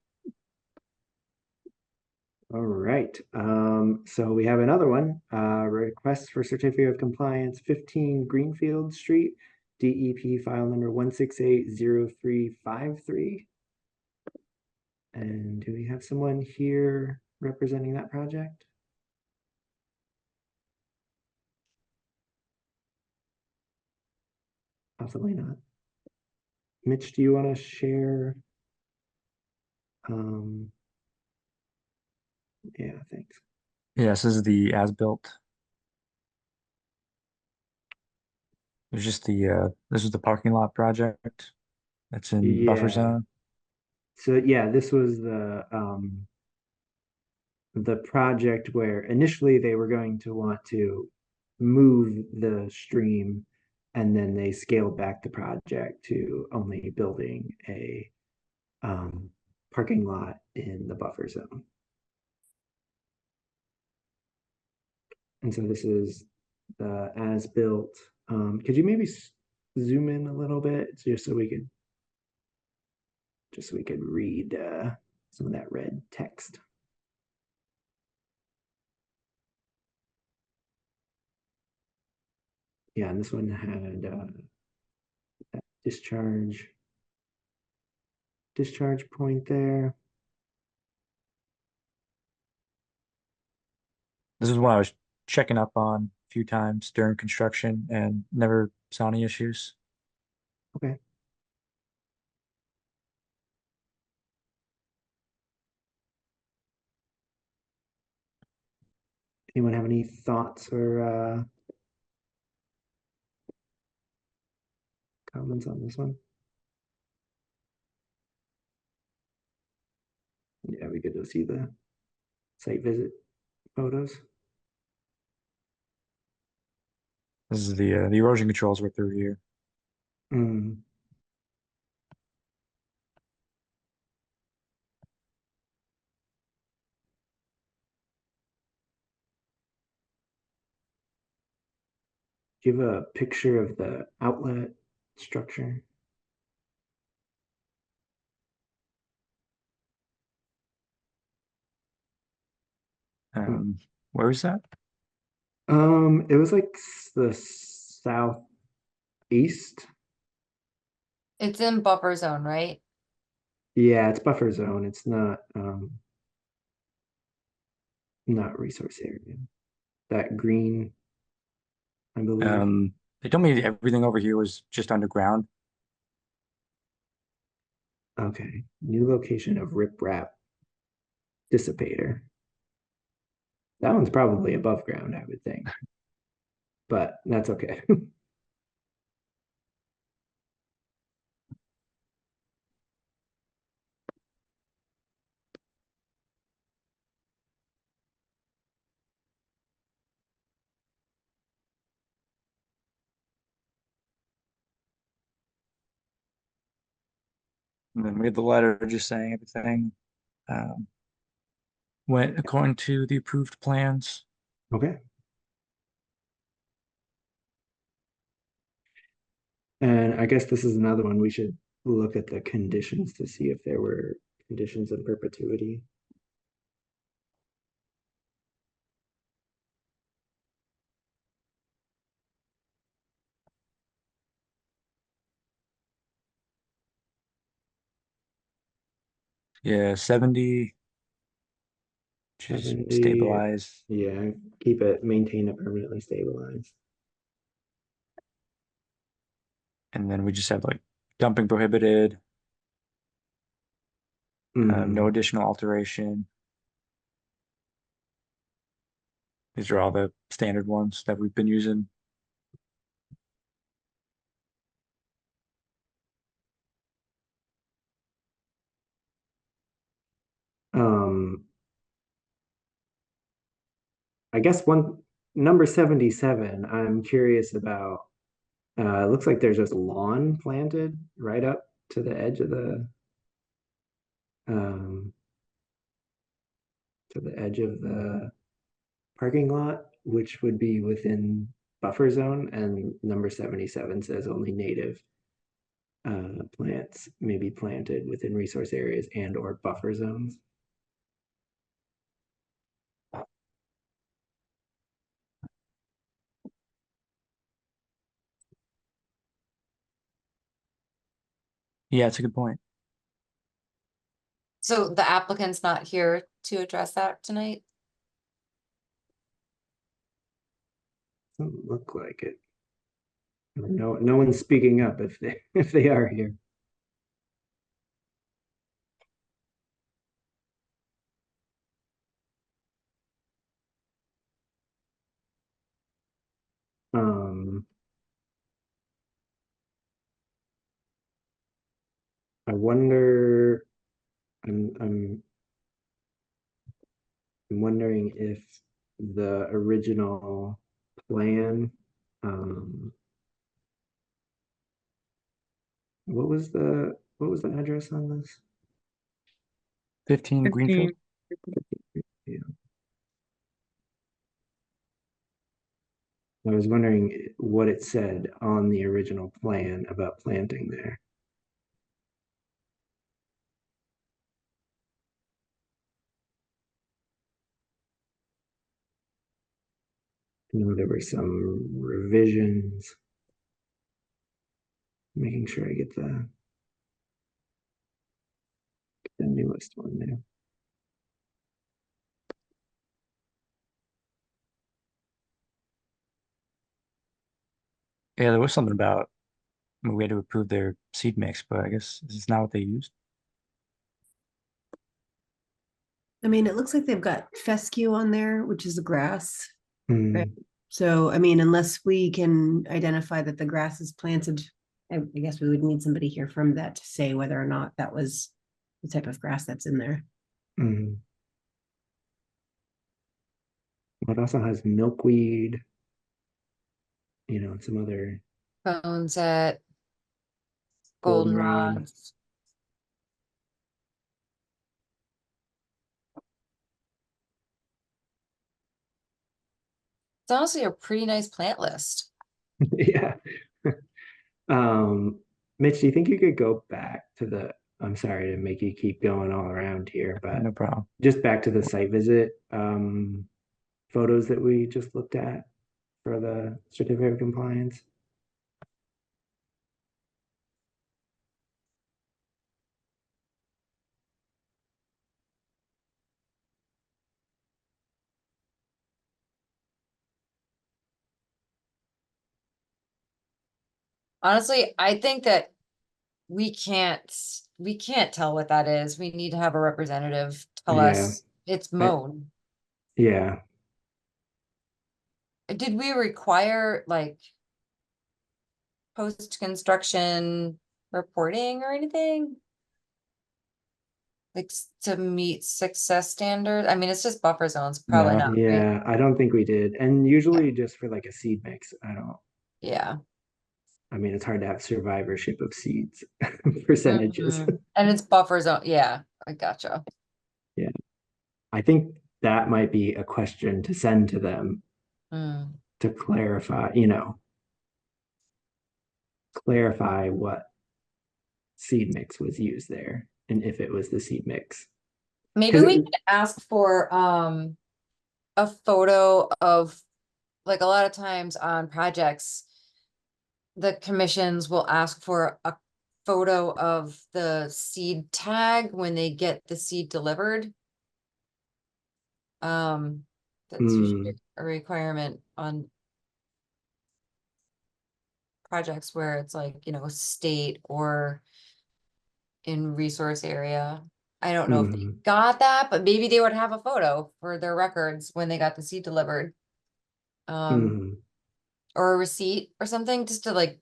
All right. So we have another one. Request for certificate of compliance, 15 Greenfield Street, DEP file number 1680353. And do we have someone here representing that project? Possibly not. Mitch, do you want to share? Yeah, thanks. Yes, this is the as-built. There's just this is the parking lot project that's in buffer Yeah. zone. So yeah, this was the project where initially they were going to want to move the stream, and then they scaled back the project to only building a parking lot in the buffer zone. And so this is the as-built. Could you maybe zoom in a little bit just so we could read some of that red text. Yeah, and this one had that discharge point there. This is one I was checking up on a few times during construction and never saw any issues. Okay. Anyone have any thoughts or comments on this one? Yeah, we get to see the site visit photos. This is the erosion controls were through here. Mm. Do you have a picture of the outlet structure? Where is that? It was like the southeast. It's in buffer zone, right? Yeah, it's buffer zone. It's not resource area. That green, I believe. They told me everything over here was just underground. Okay, new location of riprap dissipator. That one's probably above ground, I would think. But that's okay. And then we had the letter just saying everything went according to the approved plans. Okay. And I guess this is another one we should look at the conditions to see if there were conditions in perpetuity. Yeah, 70. Just 70, stabilize. yeah, maintain it permanently stabilized. And then we just have like dumping prohibited, no additional alteration. These are all the standard ones that we've been using. I guess number 77, I'm curious about. It looks like there's just lawn planted right up to the edge of the parking lot, which would be within buffer zone, and number 77 says only native plants may be planted within resource areas and or buffer zones. Yeah, it's a good point. So the applicant's not here to address that tonight? Doesn't look like it. No one's speaking up if they are here. I wonder. I'm wondering if the original plan. What was the address on this? 15 Greenfield. 15. Yeah. I was wondering what it said on the original plan about planting there. I know there were some revisions. Making sure I get the newest one there. Yeah, there was something about we had to approve their seed mix, but I guess this is not what they used. I mean, it looks like they've got fescue on there, which is the grass. Hmm. So, I mean, unless we can identify that the grass is planted, I guess we would need somebody here from that to say whether or not that was the type of grass that's in there. Hmm. Well, it also has milkweed, and some other Boneset, goldenrod. goldenrod. It's honestly a pretty nice plant list. Yeah. Mitch, do you think you could go back to I'm sorry to make you keep going all around here, but No problem. just back to the site visit photos that we just looked at for the certificate of compliance? Honestly, I think that we can't tell what that is. We need to have a representative tell Yeah. us it's mown. Yeah. Did we require like post-construction reporting or anything? Like to meet success standards? I mean, it's just buffer zones, probably No. not, right? Yeah, I don't think we did. And usually just for like a seed mix, Yeah. I mean, it's hard to have survivorship of seeds percentages. Mhm. And it's buffer zone, yeah, I gotcha. Yeah. I think that might be a question to send to them Mm. to clarify, clarify what seed mix was used there and if it was the seed mix. Maybe 'Cause we it- could ask for a photo of, like, a lot of times on projects, the commissions will ask for a photo of the seed tag when they get the seed delivered. That's usually a requirement on projects where it's like, state or in resource area. I don't know if they got that, but maybe they would have a photo for their records when they got the seed delivered. Or a receipt or something, just to like,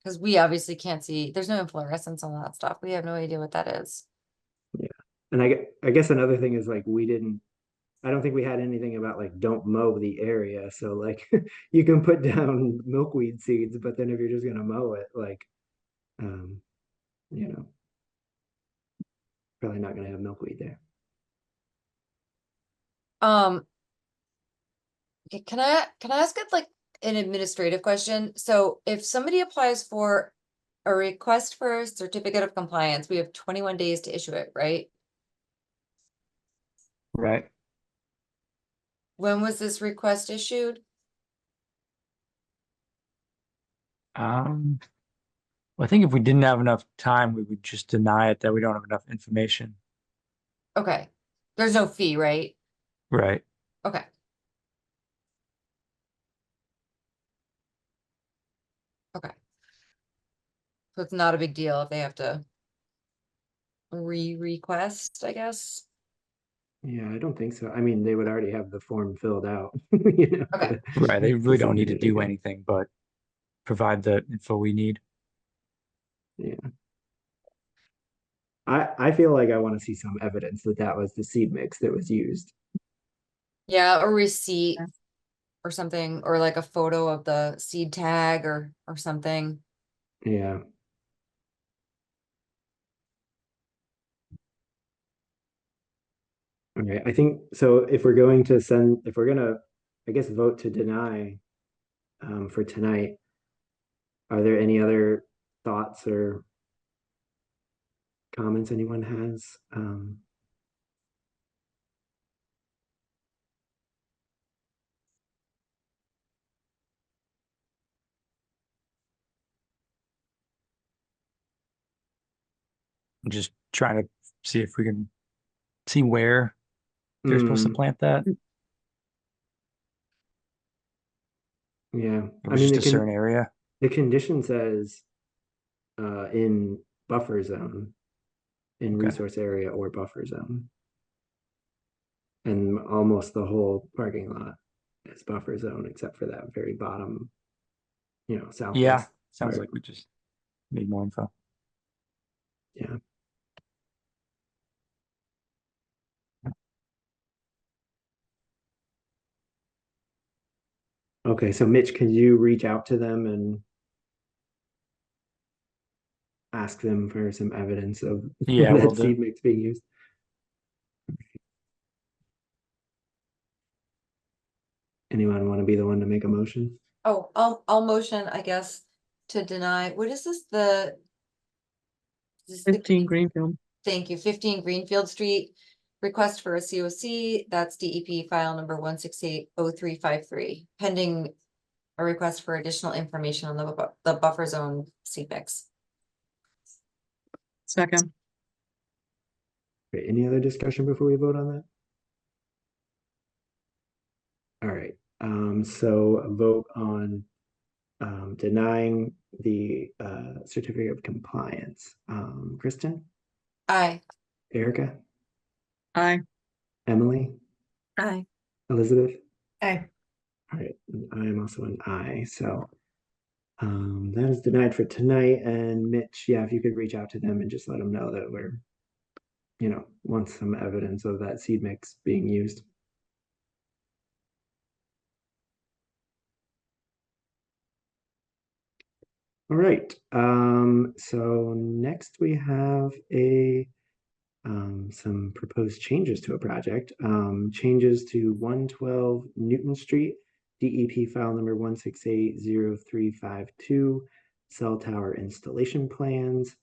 because we obviously can't see, there's no fluorescence on that stuff. We have no idea what that is. Yeah. And I guess another thing is like I don't think we had anything about like don't mow the area. So like you can put down milkweed seeds, but then if you're just gonna mow it, like you know, probably not gonna have milkweed there. Okay, can I ask it like an administrative question? So if somebody applies for a request for a certificate of compliance, we have 21 days to issue it, right? Right. When was this request issued? Well, I think if we didn't have enough time, we would just deny it that we don't have enough information. Okay, there's no fee, right? Right. Okay. Okay. So it's not a big deal if they have to re-request, I guess. Yeah, I don't think so. I mean, they would already have the form filled out, Okay. Right. They really don't need to submit it do again. anything but provide the info we need. Yeah. I feel like I want to see some evidence that that was the seed mix that was used. Yeah, a receipt or something, or like a photo of the seed tag or something. Yeah. Okay, I think so. If we're going to I guess, vote to deny for tonight. Are there any other thoughts or comments anyone has? I'm just trying to see if we can see where they're supposed to plant that. Yeah, Or just a certain area. the condition says in buffer zone, in Okay. resource area or buffer zone. And almost the whole parking lot is buffer zone, except for that very bottom, southwest. Yeah, sounds part. like we just need more info. Yeah. Okay, so Mitch, can you reach out to them and ask them for some evidence of Yeah, will that do. seed mix being used? Anyone want to be the one to make a motion? Oh, I'll motion, I guess, to deny, what is this, this is the- 15 Greenfield. Thank you, 15 Greenfield Street, request for a COC, that's DEP file number 1680353, pending a request for additional information on the buffer zone seed mix. Second. Okay, any other discussion before we vote on that? All right, so a vote on denying the certificate of compliance. Kristen, Aye. Erica, Aye. Emily, Aye. Elizabeth. Aye. All right, I am also an aye, so that is denied for tonight. And Mitch, yeah, if you could reach out to them and just let them know that we're, want some evidence of that seed mix being used. All right, so next we have some proposed changes to a project. Changes to 112 Newton Street, DEP file number 1680352, cell tower installation plans.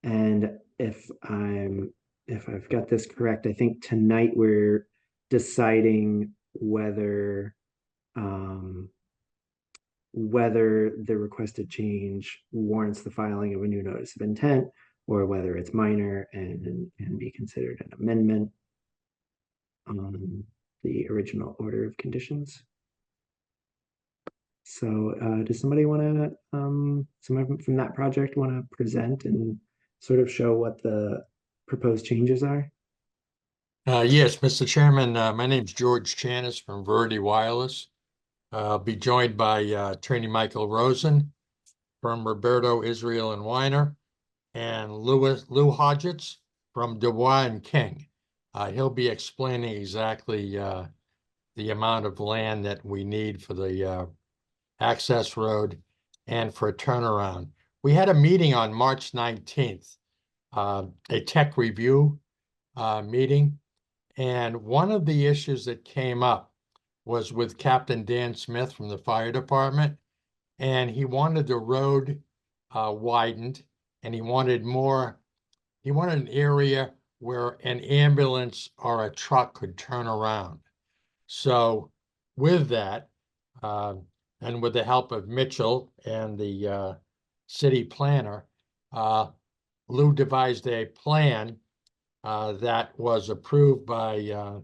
And if I've got this correct, I think tonight we're deciding whether the requested change warrants the filing of a new notice of intent, or whether it's minor and can be considered an amendment on the original order of conditions. So does somebody want to, someone from that project want to present and sort of show what the proposed changes are? Yes, Mr. Chairman, my name's George Chanis from Verde Wireless. I'll be joined by Attorney Michael Rosen from Roberto Israel and Weiner, and Lou Hodgetts from Dubois and King. He'll be explaining exactly the amount of land that we need for the access road and for a turnaround. We had a meeting on March 19th, a tech review meeting. And one of the issues that came up was with Captain Dan Smith from the fire department. And he wanted the road widened, and he wanted an area where an ambulance or a truck could turn around. So with that, and with the help of Mitchell and the city planner, Lou devised a plan that was approved by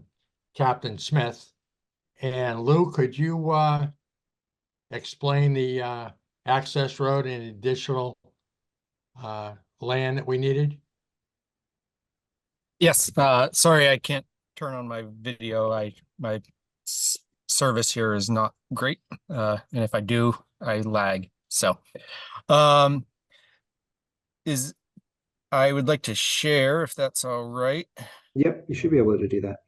Captain Smith. And Lou, could you explain the access road and additional land that we needed? Yes, sorry, I can't turn on my video. My service here is not great. And if I do, I lag. So, I would like to share if that's all right. Yep, you should be able to do that.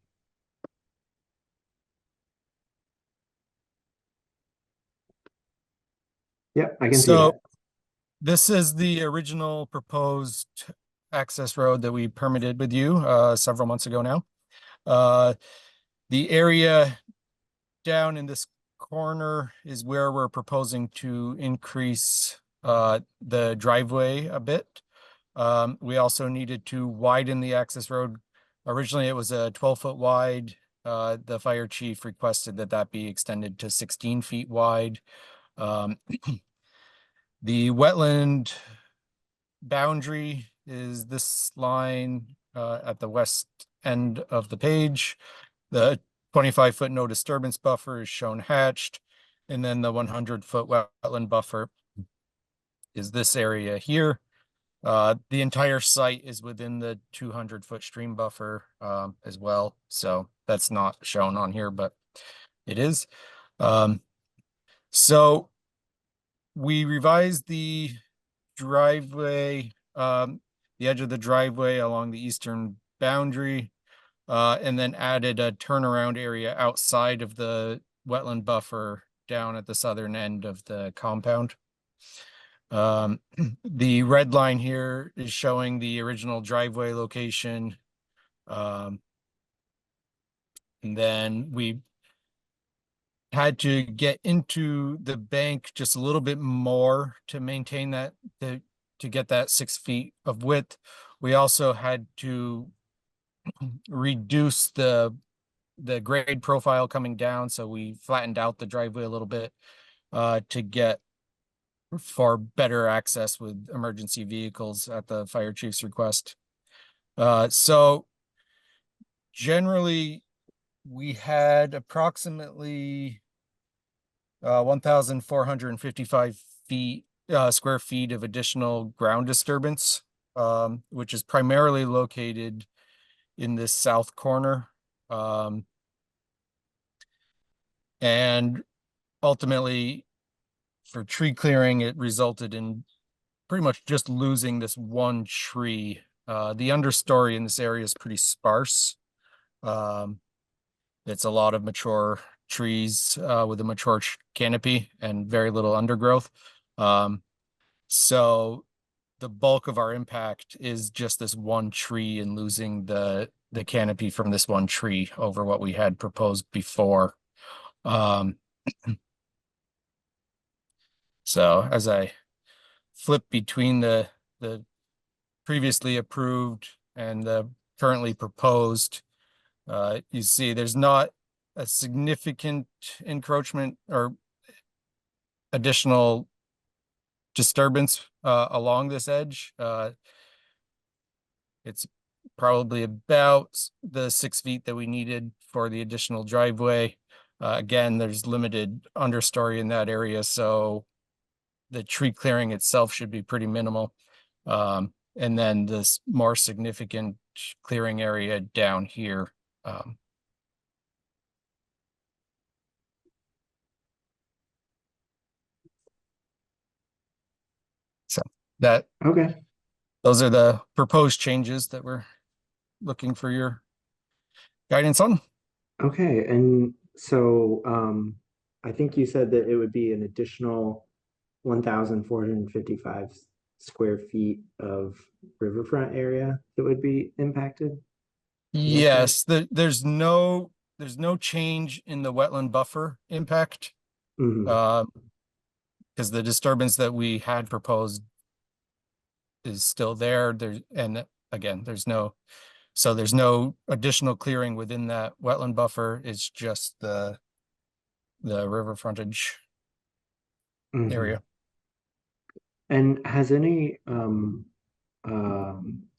Yep, I can see that. This is the original proposed access road that we permitted with you several months ago now. The area down in this corner is where we're proposing to increase the driveway a bit. We also needed to widen the access road. Originally, it was a 12-foot wide. The fire chief requested that that be extended to 16 feet wide. The wetland boundary is this line at the west end of the page. The 25-foot no disturbance buffer is shown hatched, and then the 100-foot wetland buffer is this area here. The entire site is within the 200-foot stream buffer as well, so that's not shown on here, but it is. So we revised the driveway, the edge of the driveway along the eastern boundary, and then added a turnaround area outside of the wetland buffer down at the southern end of the compound. The red line here is showing the original driveway location. And then we had to get into the bank just a little bit more to maintain that, to get that 6 feet of width. We also had to reduce the grade profile coming down, so we flattened out the driveway a little bit to get for better access with emergency vehicles at the fire chief's request. So generally, we had approximately 1,455 square feet of additional ground disturbance, which is primarily located in this south corner. And ultimately, for tree clearing, it resulted in pretty much just losing this one tree. The understory in this area is pretty sparse. It's a lot of mature trees with a mature canopy and very little undergrowth. So the bulk of our impact is just this one tree and losing the canopy from this one tree over what we had proposed before. So as I flip between the previously approved and the currently proposed, you see there's not a significant encroachment or additional disturbance along this edge. It's probably about the 6 feet that we needed for the additional driveway. Again, there's limited understory in that area, so the tree clearing itself should be pretty minimal. And then this more significant clearing area down here. So that, Okay. those are the proposed changes that we're looking for your guidance on. Okay, and so I think you said that it would be an additional 1,455 square feet of riverfront area that would be impacted? Yes, there's no change in the wetland buffer impact. Mhm. Because the disturbance that we had proposed is still there. And again, there's no additional clearing within that wetland buffer. It's just the river frontage Mhm. area. And has any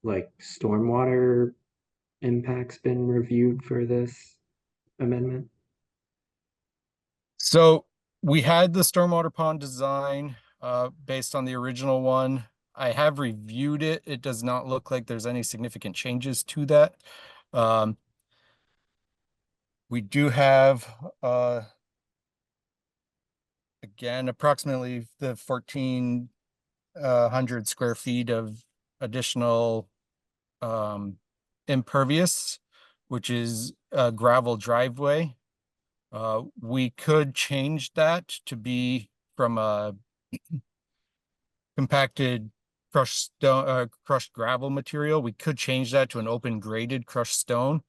like stormwater impacts been reviewed for this amendment? So we had the stormwater pond design based on the original one. I have reviewed it. It does not look like there's any significant changes to that. We do have again approximately the 1,400 square feet of additional impervious, which is a gravel driveway. We could change that to be from a compacted crushed stone, crushed gravel material. We could change that to an open graded crushed stone,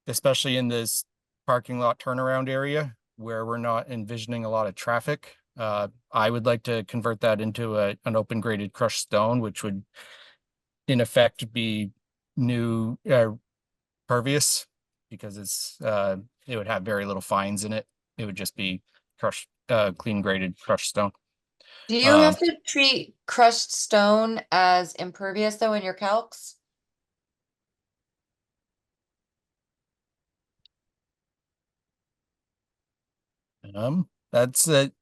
especially in this parking lot turnaround area where we're not envisioning a lot of traffic. I would like to convert that into an open graded crushed stone, which would in effect be new pervious, because it would have very little fines in it. It would just be crushed, clean graded crushed stone. Do you have to treat crushed stone as impervious though in your calcs? That's a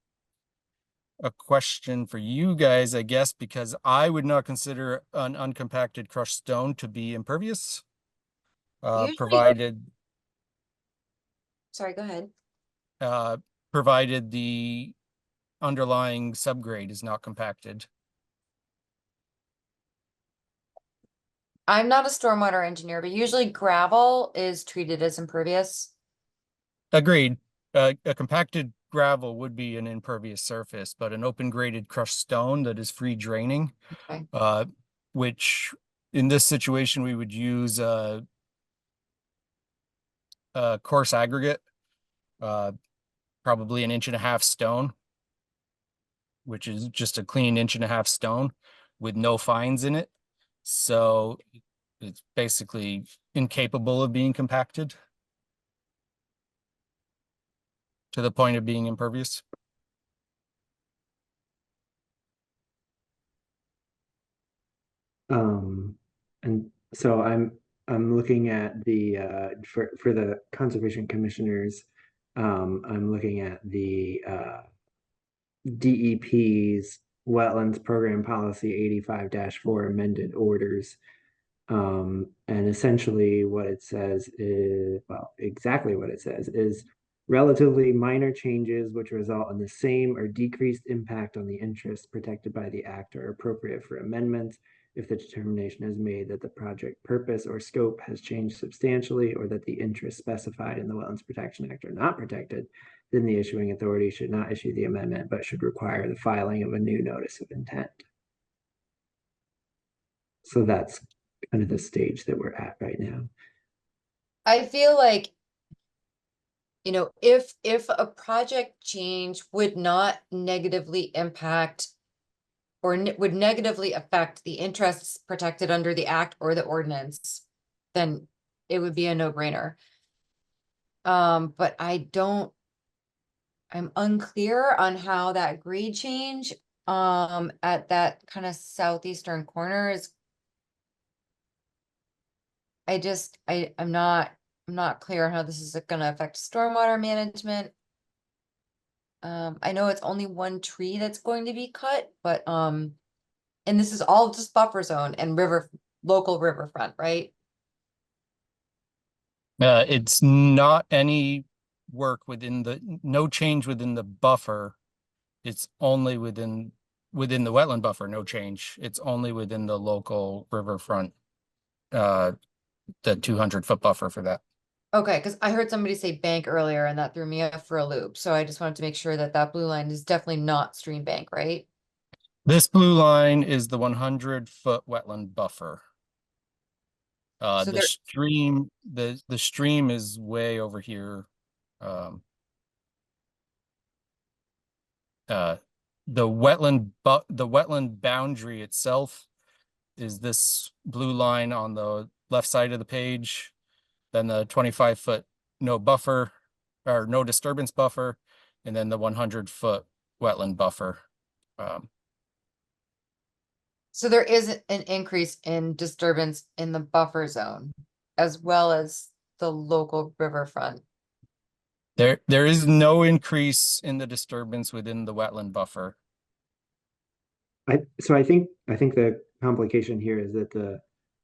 question for you guys, I guess, because I would not consider an uncompacted crushed stone to be impervious. Usually- Provided Sorry, go ahead. provided the underlying subgrade is not compacted. I'm not a stormwater engineer, but usually gravel is treated as impervious. Agreed. A compacted gravel would be an impervious surface, but an open graded crushed stone that is free draining, Okay. which in this situation we would use a coarse aggregate, probably 1.5 inch stone, which is just a clean 1.5 inch stone with no fines in it. So it's basically incapable of being compacted to the point of being impervious. And so I'm looking at the for the conservation commissioners, I'm looking at the DEP's wetlands program policy 85-4 amended orders. And essentially what it says is, well, exactly what it says is relatively minor changes which result in the same or decreased impact on the interests protected by the act are appropriate for amendments if the determination is made that the project purpose or scope has changed substantially or that the interests specified in the Wetlands Protection Act are not protected, then the issuing authority should not issue the amendment, but should require the filing of a new notice of intent. So that's kind of the stage that we're at right now. I feel like, you know, if a project change would not negatively impact or would negatively affect the interests protected under the act or the ordinance, then it would be a no-brainer. But I'm unclear on how that grade change at that kind of southeastern corner is. I'm not clear on how this is gonna affect stormwater management. I know it's only one tree that's going to be cut, but, and this is all just buffer zone and local riverfront, right? It's not any work no change within the buffer. It's only within the wetland buffer, no change. It's only within the local riverfront, the 200-foot buffer for that. Okay, because I heard somebody say bank earlier and that threw me off for a loop. So I just wanted to make sure that that blue line is definitely not stream bank, right? This blue line is the 100-foot wetland buffer. So The stream is way over here. The wetland boundary itself is this blue line on the left side of the page. Then the 25-foot no buffer or no disturbance buffer, and then the 100-foot wetland buffer. So there is an increase in disturbance in the buffer zone as well as the local riverfront. There is no increase in the disturbance within the wetland buffer. So I think the complication here is that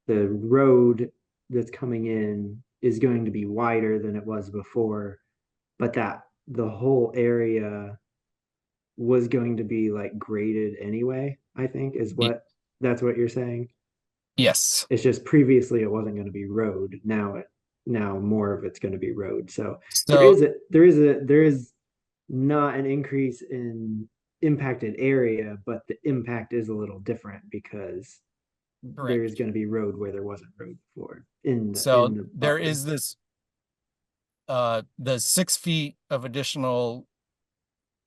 the road that's coming in is going to be wider than it was before, but that the whole area was going to be like graded anyway, I think that's what you're saying. Yes. It's just previously it wasn't going to be road. Now more of it's going to be road. So there is not an increase in impacted area, but the impact is a little different because there is going to be road where there wasn't road before. There is this the 6 feet of additional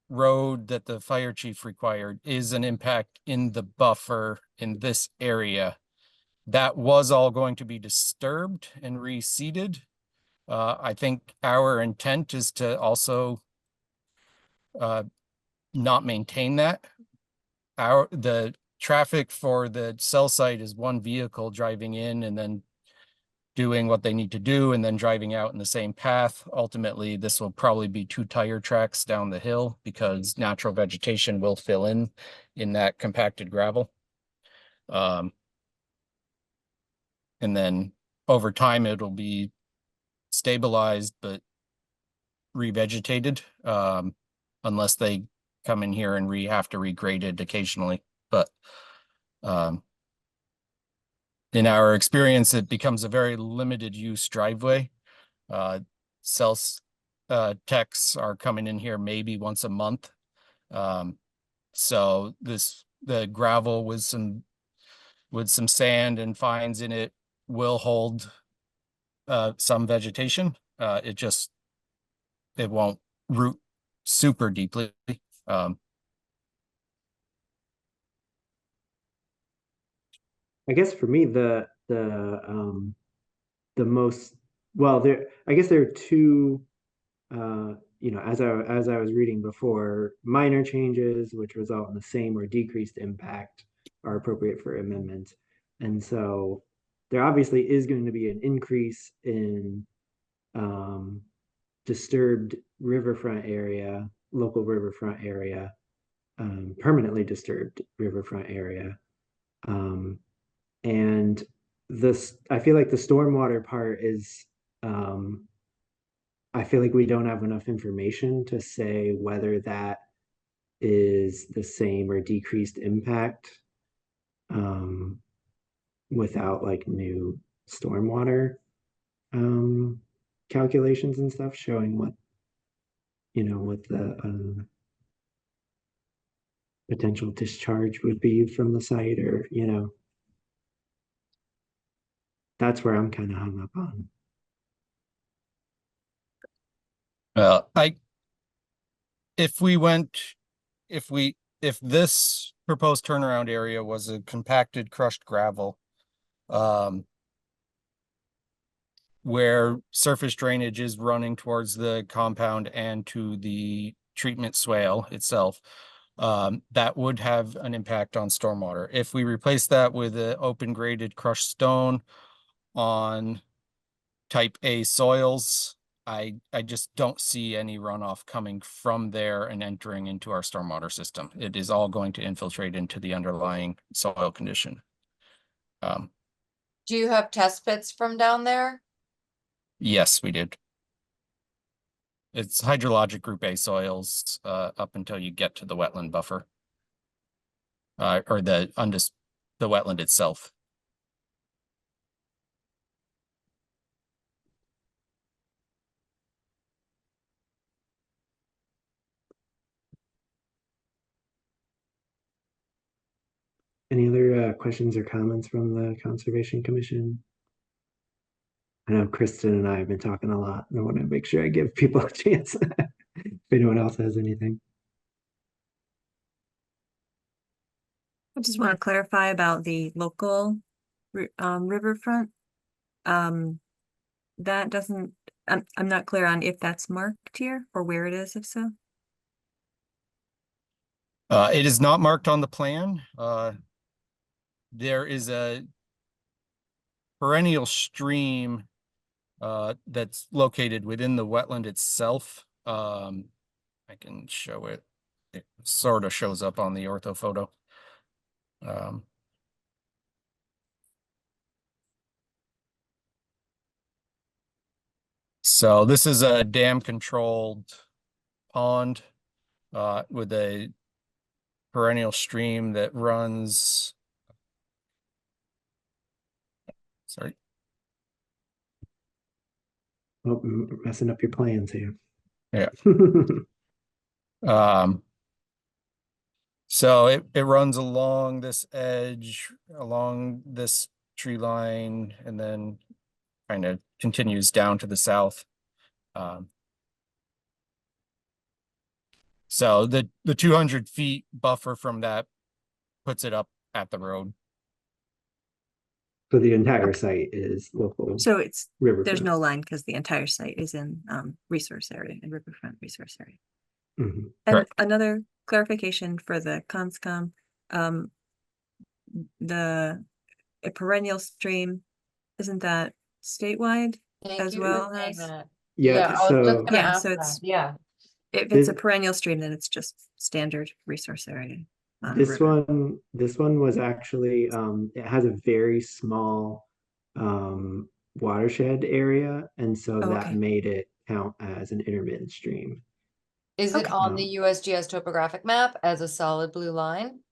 road that the fire chief required is an impact in the buffer in this area. That was all going to be disturbed and reseeded. I think our intent is to also not maintain that. The traffic for the cell site is one vehicle driving in and then doing what they need to do and then driving out in the same path. Ultimately, this will probably be 2 tire tracks down the hill because natural vegetation will fill in that compacted gravel. And then over time, it'll be stabilized, but revegetated, unless they come in here and have to regrade it occasionally. But in our experience, it becomes a very limited use driveway. Cells techs are coming in here maybe once a month. So the gravel with some sand and fines in it will hold some vegetation. It won't root super deeply. I guess for me, the most, well, I guess there are two, as I was reading before, minor changes which result in the same or decreased impact are appropriate for amendments. And so there obviously is going to be an increase in disturbed riverfront area, local riverfront area, permanently disturbed riverfront area. And I feel like the stormwater part is, I feel like we don't have enough information to say whether that is the same or decreased impact without like new stormwater calculations and stuff showing what the potential discharge would be from the site, or that's where I'm kind of hung up on. If this proposed turnaround area was a compacted crushed gravel, where surface drainage is running towards the compound and to the treatment swale itself, that would have an impact on stormwater. If we replace that with an open graded crushed stone on type A soils, I just don't see any runoff coming from there and entering into our stormwater system. It is all going to infiltrate into the underlying soil condition. Do you have test pits from down there? Yes, we did. It's hydrologic group A soils up until you get to the wetland buffer, or the wetland itself. Any other questions or comments from the Conservation Commission? I know Kristen and I have been talking a lot, and I want to make sure I give people a chance if anyone else has anything. I just want to clarify about the local riverfront. That doesn't, I'm not clear on if that's marked here or where it is, if so. It is not marked on the plan. There is a perennial stream that's located within the wetland itself. I can show it. It sort of shows up on the ortho photo. So this is a dam controlled pond with a perennial stream that runs. Sorry. Oh, messing up your plans here. Yeah. So it runs along this edge, along this tree line, and then kind of continues down to the south. So the 200 feet buffer from that puts it up at the road. So the entire site is local. So there's riverfront. no line because the entire site is in resource area and riverfront resource area. Mhm. And Correct. another clarification for the conscom, a perennial stream, isn't that statewide Thank as you for well saying as? that. Yeah, I was just so gonna Yeah, ask so that, it's- yeah. If it's a This- perennial stream, then it's just standard resource area. on a this river. one was actually it has a very small watershed area, and so Oh, that okay. made it count as an intermittent stream. Is it Okay. on the USGS topographic map as a solid blue line?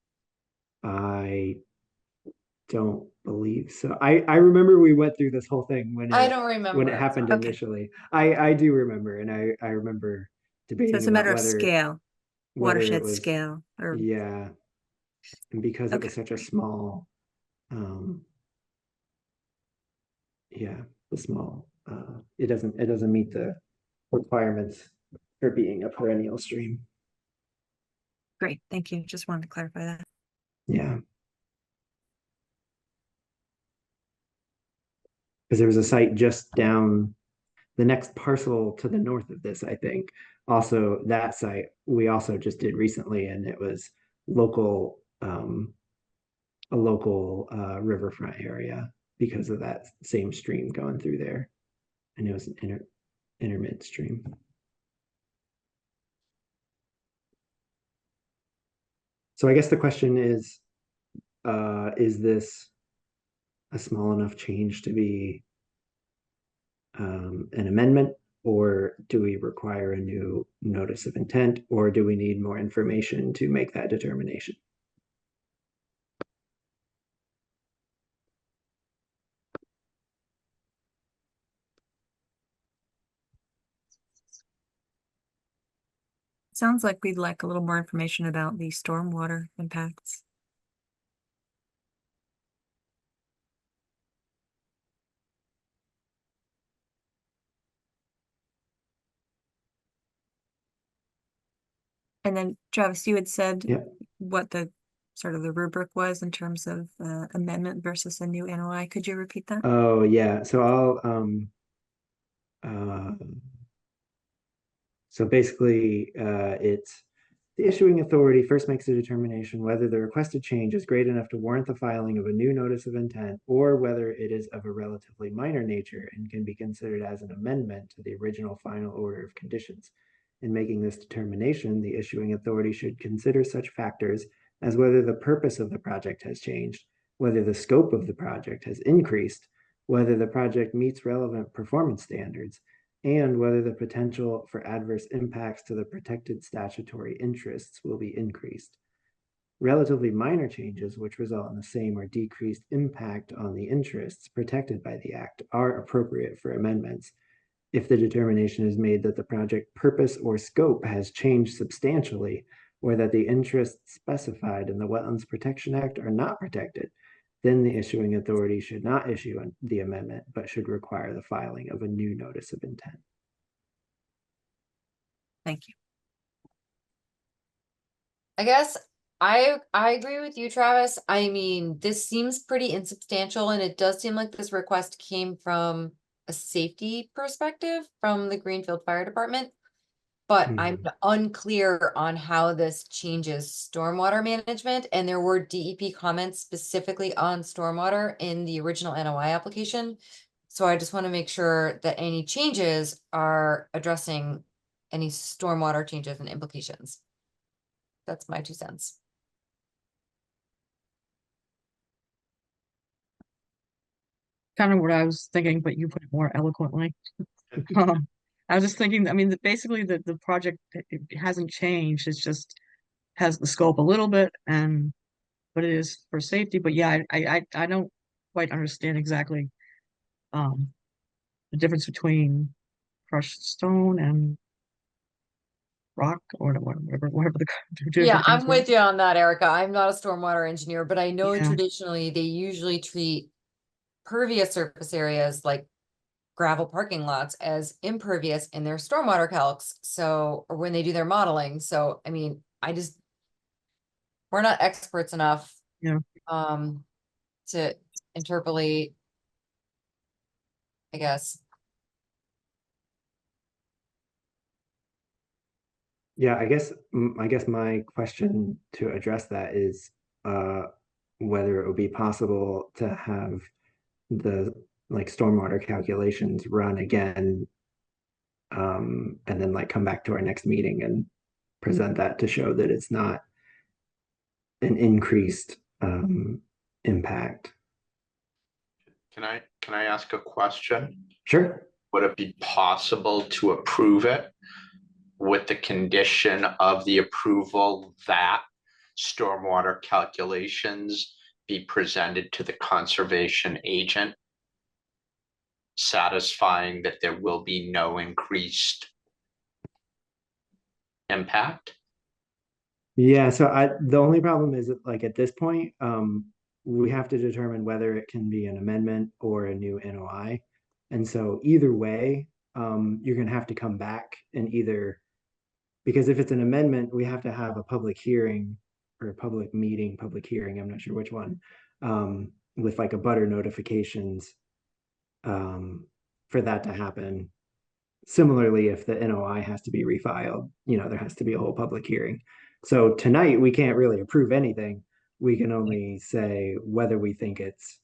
I don't believe so. I remember we went through this whole thing when I it don't remember. when it happened Okay. initially. I do remember, and I remember debating So it's a about matter of whether scale, whether it watershed was scale, or yeah, and because it was Okay, such a great. small yeah, the small it doesn't meet the requirements for being a perennial stream. great, thank you. Just wanted to clarify that. Yeah. Because there was a site just down the next parcel to the north of this, I think. Also, that site we also just did recently, and it was local, a local riverfront area because of that same stream going through there. And it was an intermittent stream. So I guess the question is this a small enough change to be an amendment, or do we require a new notice of intent, or do we need more information to make that determination? Sounds like we'd like a little more information about the stormwater impacts. And then Travis, you had said Yeah. what the sort of the rubric was in terms of amendment versus a new NOI. Could you repeat that? Oh yeah, so so basically it's the issuing authority first makes a determination whether the requested change is great enough to warrant the filing of a new notice of intent, or whether it is of a relatively minor nature and can be considered as an amendment to the original final order of conditions. In making this determination, the issuing authority should consider such factors as whether the purpose of the project has changed, whether the scope of the project has increased, whether the project meets relevant performance standards, and whether the potential for adverse impacts to the protected statutory interests will be increased. Relatively minor changes which result in the same or decreased impact on the interests protected by the Act are appropriate for amendments if the determination is made that the project purpose or scope has changed substantially, or that the interests specified in the Wetlands Protection Act are not protected. Then the issuing authority should not issue the amendment, but should require the filing of a new notice of intent. Thank you. I guess I agree with you, Travis. I mean, this seems pretty insubstantial, and it does seem like this request came from a safety perspective from the Greenfield Fire Department. But I'm unclear on how this changes stormwater management, and there were DEP comments specifically on stormwater in the original NOI application. So I just want to make sure that any changes are addressing any stormwater changes and implications. That's my 2 cents. Kind of what I was thinking, but you put it more eloquently. I was just thinking, I mean, basically the project, it hasn't changed. It's just has the scope a little bit, and but it is for safety. But yeah, I don't quite understand exactly the difference between crushed stone and rock, or whatever the Yeah, difference I'm was. with you on that, Erica. I'm not a stormwater engineer, but I know Yeah. traditionally they usually treat pervious surface areas like gravel parking lots as impervious in their stormwater calcs. So, or when they do their modeling. So, I mean, we're not experts enough. Yeah. To interpolate, I guess. Yeah, I guess my question to address that is whether it would be possible to have the like stormwater calculations run again, and then like come back to our next meeting and present that to show that it's not an increased impact. Can I ask a question? Sure. Would it be possible to approve it with the condition of the approval that stormwater calculations be presented to the conservation agent, satisfying that there will be no increased impact? Yeah, so the only problem is that like at this point, we have to determine whether it can be an amendment or a new NOI. And so either way, you're gonna have to come back and either, because if it's an amendment, we have to have a public hearing or a public meeting, public hearing, I'm not sure which one, with like a butter notifications for that to happen. Similarly, if the NOI has to be refiled, there has to be a whole public hearing. So tonight, we can't really approve anything. We can only say whether we think it's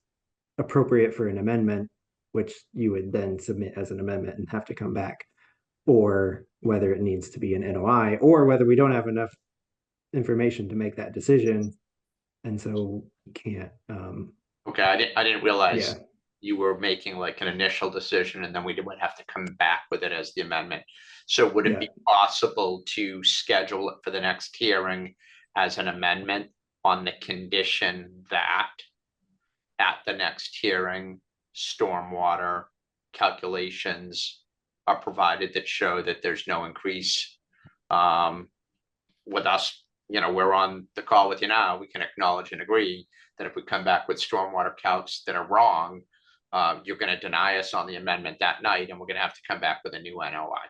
appropriate for an amendment, which you would then submit as an amendment and have to come back, or whether it needs to be an NOI, or whether we don't have enough information to make that decision. And so we can't. Okay, I didn't realize Yeah. you were making like an initial decision and then we would have to come back with it as the amendment. So would it be possible to schedule it for the next hearing as an amendment on the condition that at the next hearing, stormwater calculations are provided that show that there's no increase? With us, we're on the call with you now, we can acknowledge and agree that if we come back with stormwater calcs that are wrong, you're going to deny us on the amendment that night, and we're going to have to come back with a new NOI.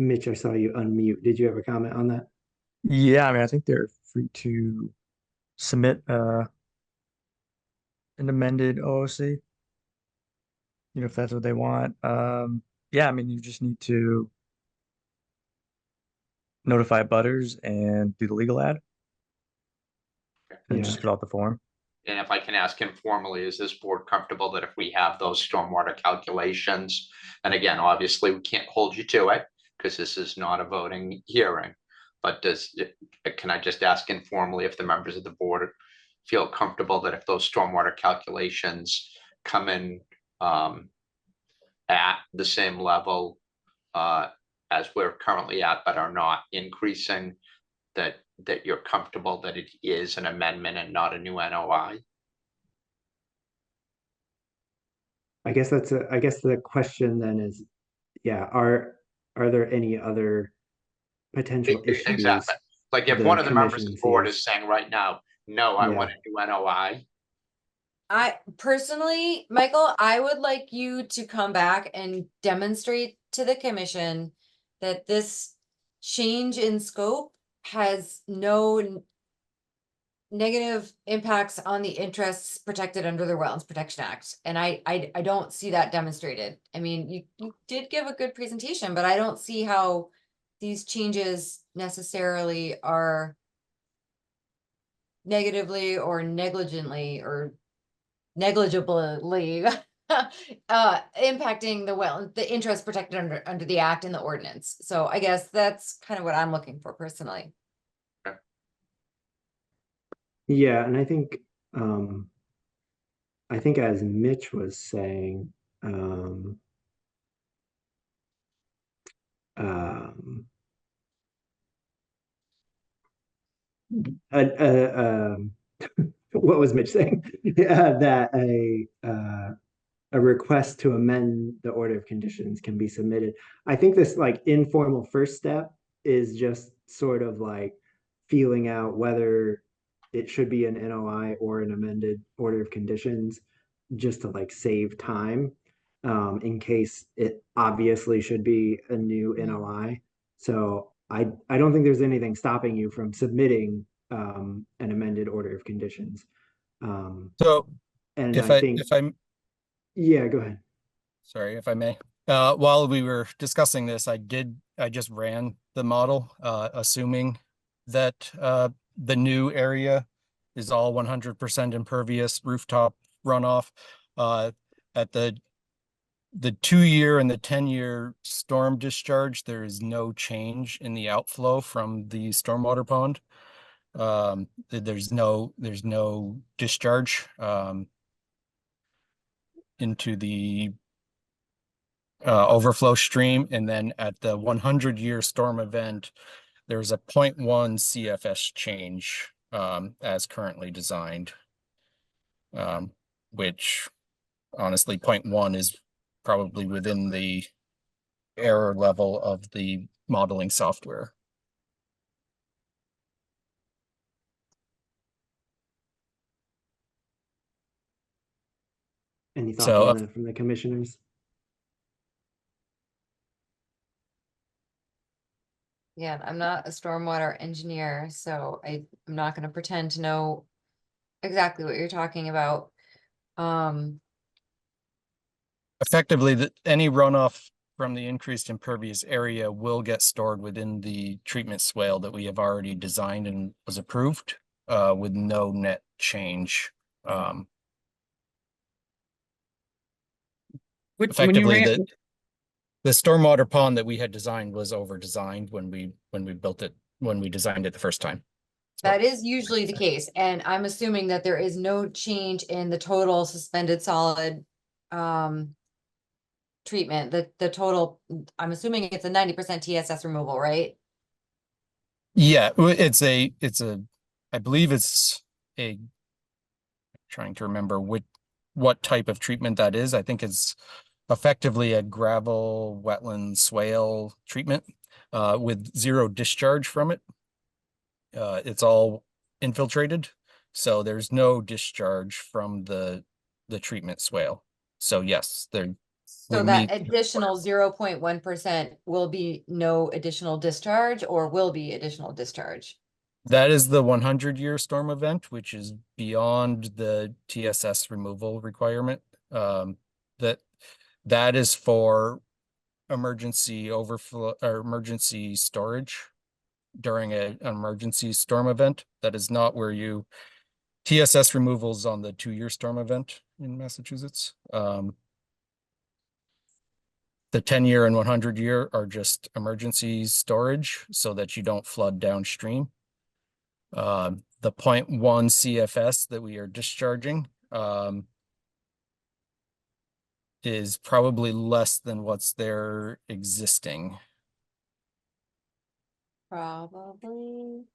Mitch, I saw you unmute. Did you have a comment on that? Yeah, I mean, I think they're free to submit an amended OOC, if that's what they want. Yeah, I mean, you just need to notify butters and do the legal ad. And just fill out the form. And if I can ask informally, is this board comfortable that if we have those stormwater calculations, and again, obviously we can't hold you to it because this is not a voting hearing, but can I just ask informally if the members of the board feel comfortable that if those stormwater calculations come in at the same level as we're currently at, but are not increasing, that you're comfortable that it is an amendment and not a new NOI? I guess the question then is, are there any other potential issues? Exactly. Like if one of the members of the board is saying right now, no, I want a new NOI. I personally, Michael, I would like you to come back and demonstrate to the commission that this change in scope has no negative impacts on the interests protected under the Wetlands Protection Act. And I don't see that demonstrated. I mean, you did give a good presentation, but I don't see how these changes necessarily are negatively or negligibly impacting the interest protected under the act and the ordinance. So I guess that's kind of what I'm looking for personally. Yeah, and I think as Mitch was saying, what was Mitch saying? That a request to amend the order of conditions can be submitted. I think this like informal first step is just sort of like feeling out whether it should be an NOI or an amended order of conditions just to like save time in case it obviously should be a new NOI. So I don't think there's anything stopping you from submitting an amended order of conditions. So And if I think, if I'm, yeah, go ahead. sorry, if I may, while we were discussing this, I just ran the model, assuming that, the new area is all 100% impervious rooftop runoff. At the 2-year and the 10-year storm discharge, there is no change in the outflow from the stormwater pond. There's no discharge, into the overflow stream. And then at the 100-year storm event, there's a 0.1 CFS change, as currently designed. Which honestly, 0.1 is probably within the error level of the modeling software. Any thoughts So, on that from the commissioners? Yeah, I'm not a stormwater engineer, so I'm not gonna pretend to know exactly what you're talking about. effectively, any runoff from the increased impervious area will get stored within the treatment swale that we have already designed and was approved, with no net change. When you Effectively, ran, the stormwater pond that we had designed was over-designed when we built it, when we designed it the first time. That is usually the case, and I'm assuming that there is no change in the total suspended solid treatment, the total, I'm assuming it's a 90% TSS removal, right? Yeah, it's a, I believe it's a, trying to remember what type of treatment that is. I think it's effectively a gravel wetland swale treatment, with zero discharge from it. It's all infiltrated, so there's no discharge from the treatment swale. So yes, there. So that additional 0.1% will be no additional discharge, or will be additional discharge? That is the 100-year storm event, which is beyond the TSS removal requirement. That is for emergency overflow or emergency storage during an emergency storm event. That is not where TSS removals on the 2-year storm event in Massachusetts. The 10-year and 100-year are just emergency storage so that you don't flood downstream. The 0.1 CFS that we are discharging is probably less than what's there existing. Probably.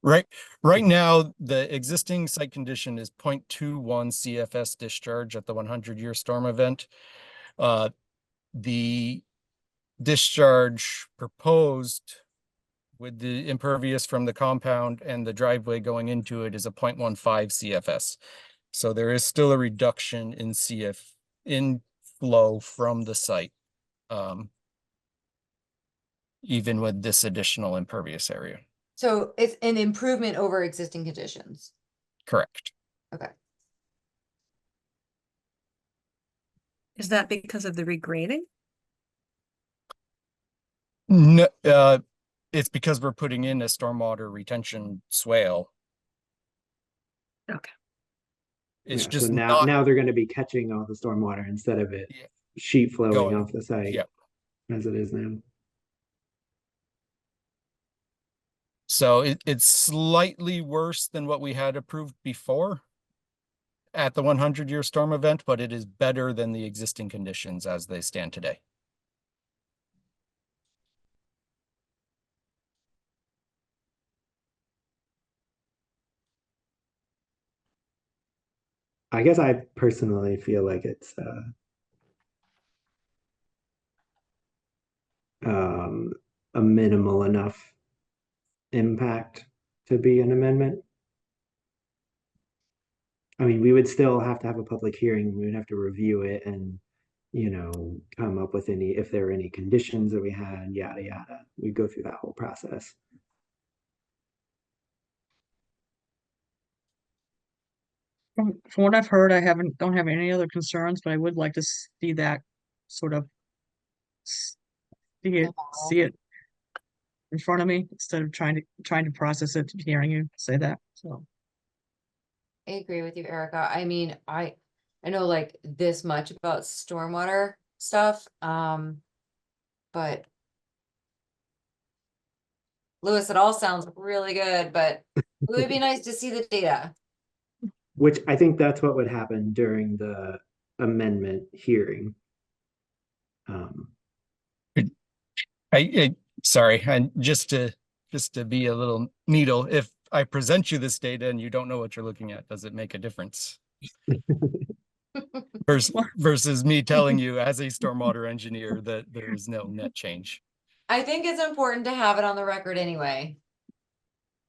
Right now, the existing site condition is 0.21 CFS discharge at the 100-year storm event. The discharge proposed with the impervious from the compound and the driveway going into it is a 0.15 CFS. So there is still a reduction in inflow from the site, even with this additional impervious area. So it's an improvement over existing conditions. Correct. Okay. Is that because of the regrading? No, it's because we're putting in a stormwater retention swale. Okay. It's Yeah, just so now they're going to be catching all the stormwater instead of it sheet flowing off the site as it is now. So it's slightly worse than what we had approved before at the 100-year storm event, but it is better than the existing conditions as they stand today. I guess I personally feel like it's a minimal enough impact to be an amendment. I mean, we would still have to have a public hearing. We would have to review it and, you know, come up with any, if there are any conditions that we had, yada, yada. We go through that whole process. From what I've heard, don't have any other concerns, but I would like to see that sort of see it in front of me instead of trying to process it, hearing you say that. So I agree with you, Erica. I mean, I know like this much about stormwater stuff, but Louis, it all sounds really good, but it would be nice to see the data. Which I think that's what would happen during the amendment hearing. Sorry, and just to be a little needle, if I present you this data and you don't know what you're looking at, does it make a difference? Versus me telling you as a stormwater engineer that there is no net change. I think it's important to have it on the record anyway.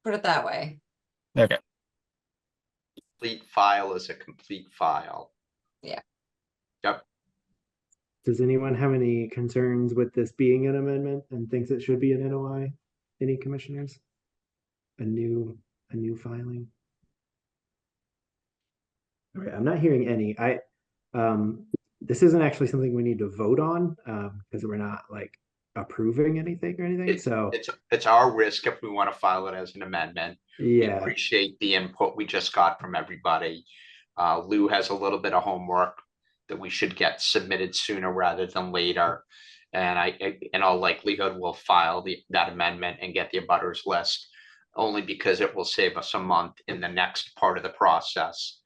Put it that way. Okay. Complete file is a complete file. Yeah. Yep. Does anyone have any concerns with this being an amendment and thinks it should be an NOI? Any commissioners? A new filing? All right, I'm not hearing any. This isn't actually something we need to vote on, because we're not like approving anything or anything. So It's our risk if we want to file it as an amendment. We yeah, appreciate the input we just got from everybody. Lou has a little bit of homework that we should get submitted sooner rather than later. And in all likelihood, we'll file that amendment and get the abutters list, only because it will save us a month in the next part of the process,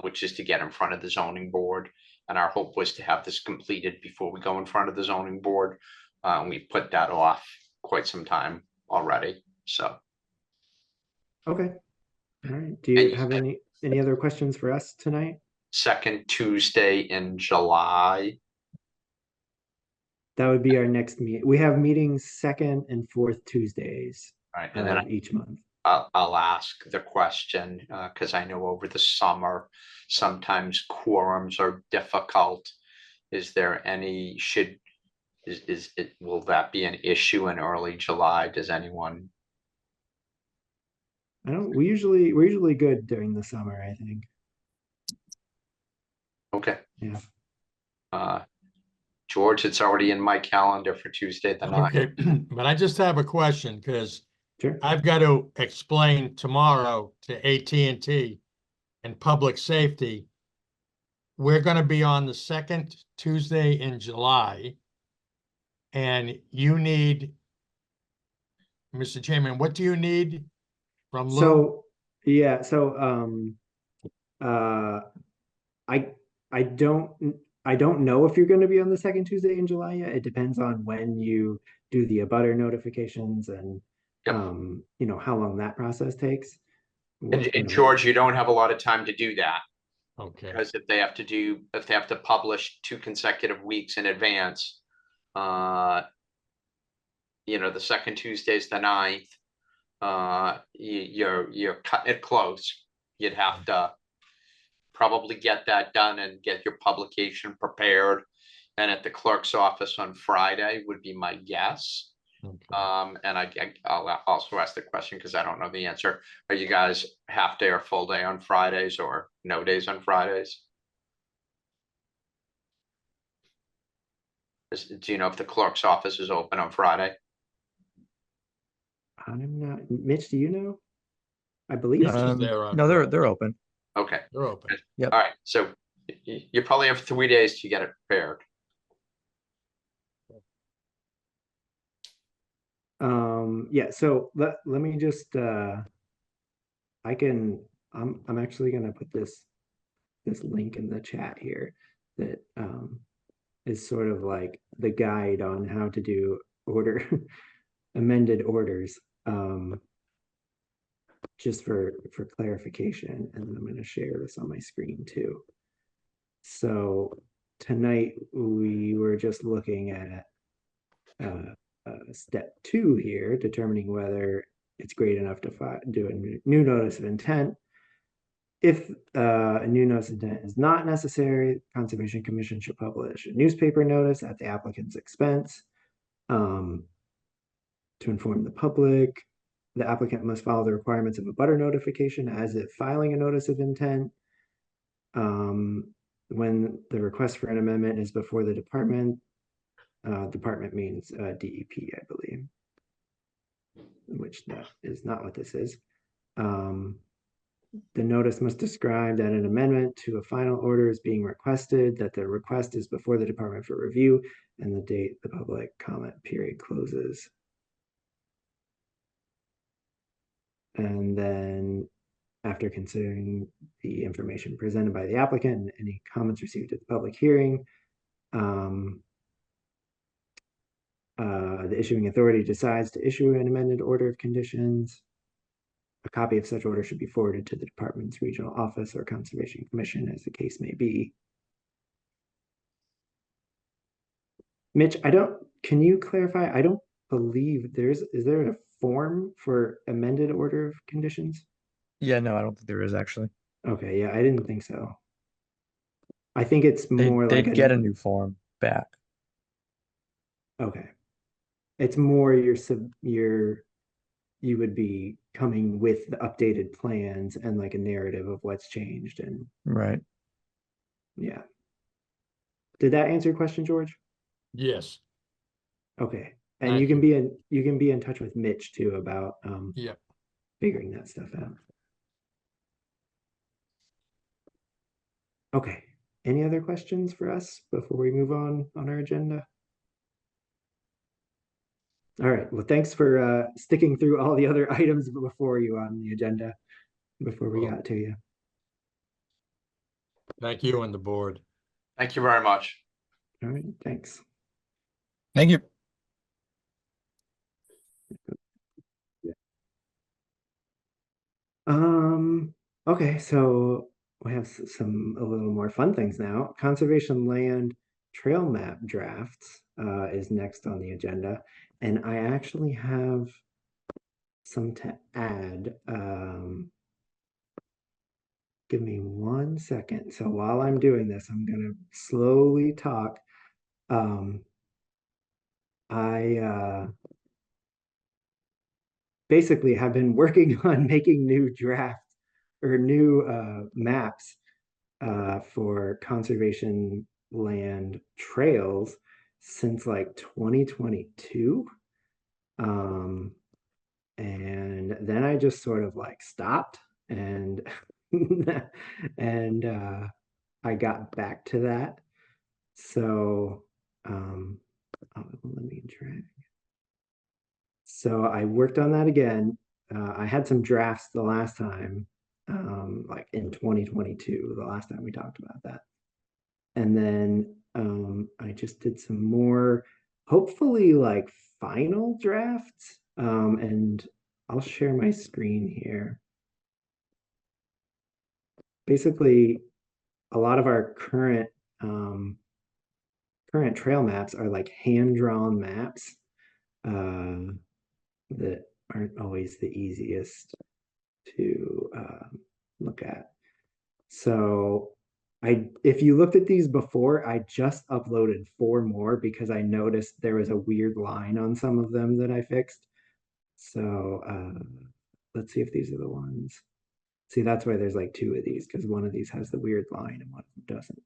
which is to get in front of the zoning board. And our hope was to have this completed before we go in front of the zoning board. We put that off quite some time already, so. okay. All right, do you have any other questions for us tonight? Second Tuesday in July. That would be our next meet. We have meetings second and fourth Tuesdays Right, and then each month. I'll ask the question, because I know over the summer, sometimes quorums are difficult. Is there any, will that be an issue in early July? Does anyone? We're usually good during the summer, I think. Okay. Yeah. George, it's already in my calendar for Tuesday the 9th. Okay, but I just have a question because Sure. I've got to explain tomorrow to AT&T and Public Safety. We're going to be on the second Tuesday in July, and you need, Mr. Chairman, what do you need from Lou? So yeah, so I don't know if you're going to be on the second Tuesday in July yet. It depends on when you do the abutter notifications and you know, how long that process takes. And George, you don't have a lot of time to do that. Okay. Because if they have to publish 2 consecutive weeks in advance, you know, the second Tuesday is the 9th. You're cutting it close. You'd have to probably get that done and get your publication prepared. And at the clerk's office on Friday would be my guess. Okay. And I'll also ask the question because I don't know the answer. Are you guys half day or full day on Fridays or no days on Fridays? Do you know if the clerk's office is open on Friday? I'm not. Mitch, do you know? I believe Mitch is there on No, they're open. Okay. They're open. Yep. All right. So you probably have 3 days to get it prepared. Yeah, so let me just I'm actually gonna put this link in the chat here that is sort of like the guide on how to do amended orders, just for clarification, and then I'm going to share this on my screen too. So tonight we were just looking at step 2 here, determining whether it's great enough to do a new notice of intent. If a new notice of intent is not necessary, Conservation Commission should publish a newspaper notice at the applicant's expense to inform the public. The applicant must follow the requirements of a butter notification as if filing a notice of intent. When the request for an amendment is before the department means DEP, I believe, which that is not what this is. The notice must describe that an amendment to a final order is being requested, that the request is before the department for review, and the date the public comment period closes. And then after considering the information presented by the applicant and any comments received at the public hearing, the issuing authority decides to issue an amended order of conditions. A copy of such order should be forwarded to the department's regional office or Conservation Commission, as the case may be. Mitch, can you clarify? I don't believe is there a form for amended order of conditions? Yeah, no, I don't think there is actually. Okay, yeah, I didn't think so. I think it's They, more like they'd get a new form back. Okay. It's more you would be coming with the updated plans and like a narrative of what's changed and Right. yeah. Did that answer your question, George? Yes. Okay. And Thank you can be in touch with Mitch too about Yeah. figuring that stuff out. Okay. Any other questions for us before we move on our agenda? All right. Well, thanks for sticking through all the other items before you on the agenda before we got to you. Thank you and the board. Thank you very much. All right. Thanks. Thank you. Okay, so we have a little more fun things now. Conservation land trail map drafts is next on the agenda, and I actually have some to add. Give me 1 second. So while I'm doing this, I'm gonna slowly talk. I basically have been working on making new drafts or new maps for conservation land trails since like 2022. And then I just sort of like stopped and and I got back to that. So let me drag. So I worked on that again. I had some drafts the last time, like in 2022, the last time we talked about that. And then I just did some more, hopefully like final drafts. And I'll share my screen here. Basically, a lot of our current trail maps are like hand-drawn maps that aren't always the easiest to look at. So if you looked at these before, I just uploaded 4 more because I noticed there was a weird line on some of them that I fixed. So let's see if these are the ones. See, that's why there's like 2 of these, because one of these has the weird line and one of them doesn't.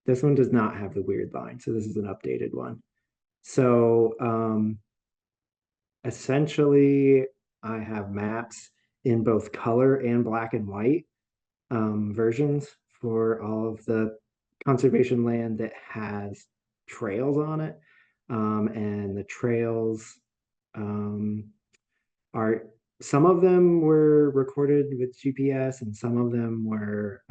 This one does not have the weird line, so this is an updated one. So essentially, I have maps in both color and black and white versions for all of the conservation land that has trails on it. And the trails are, some of them were recorded with GPS and some of them were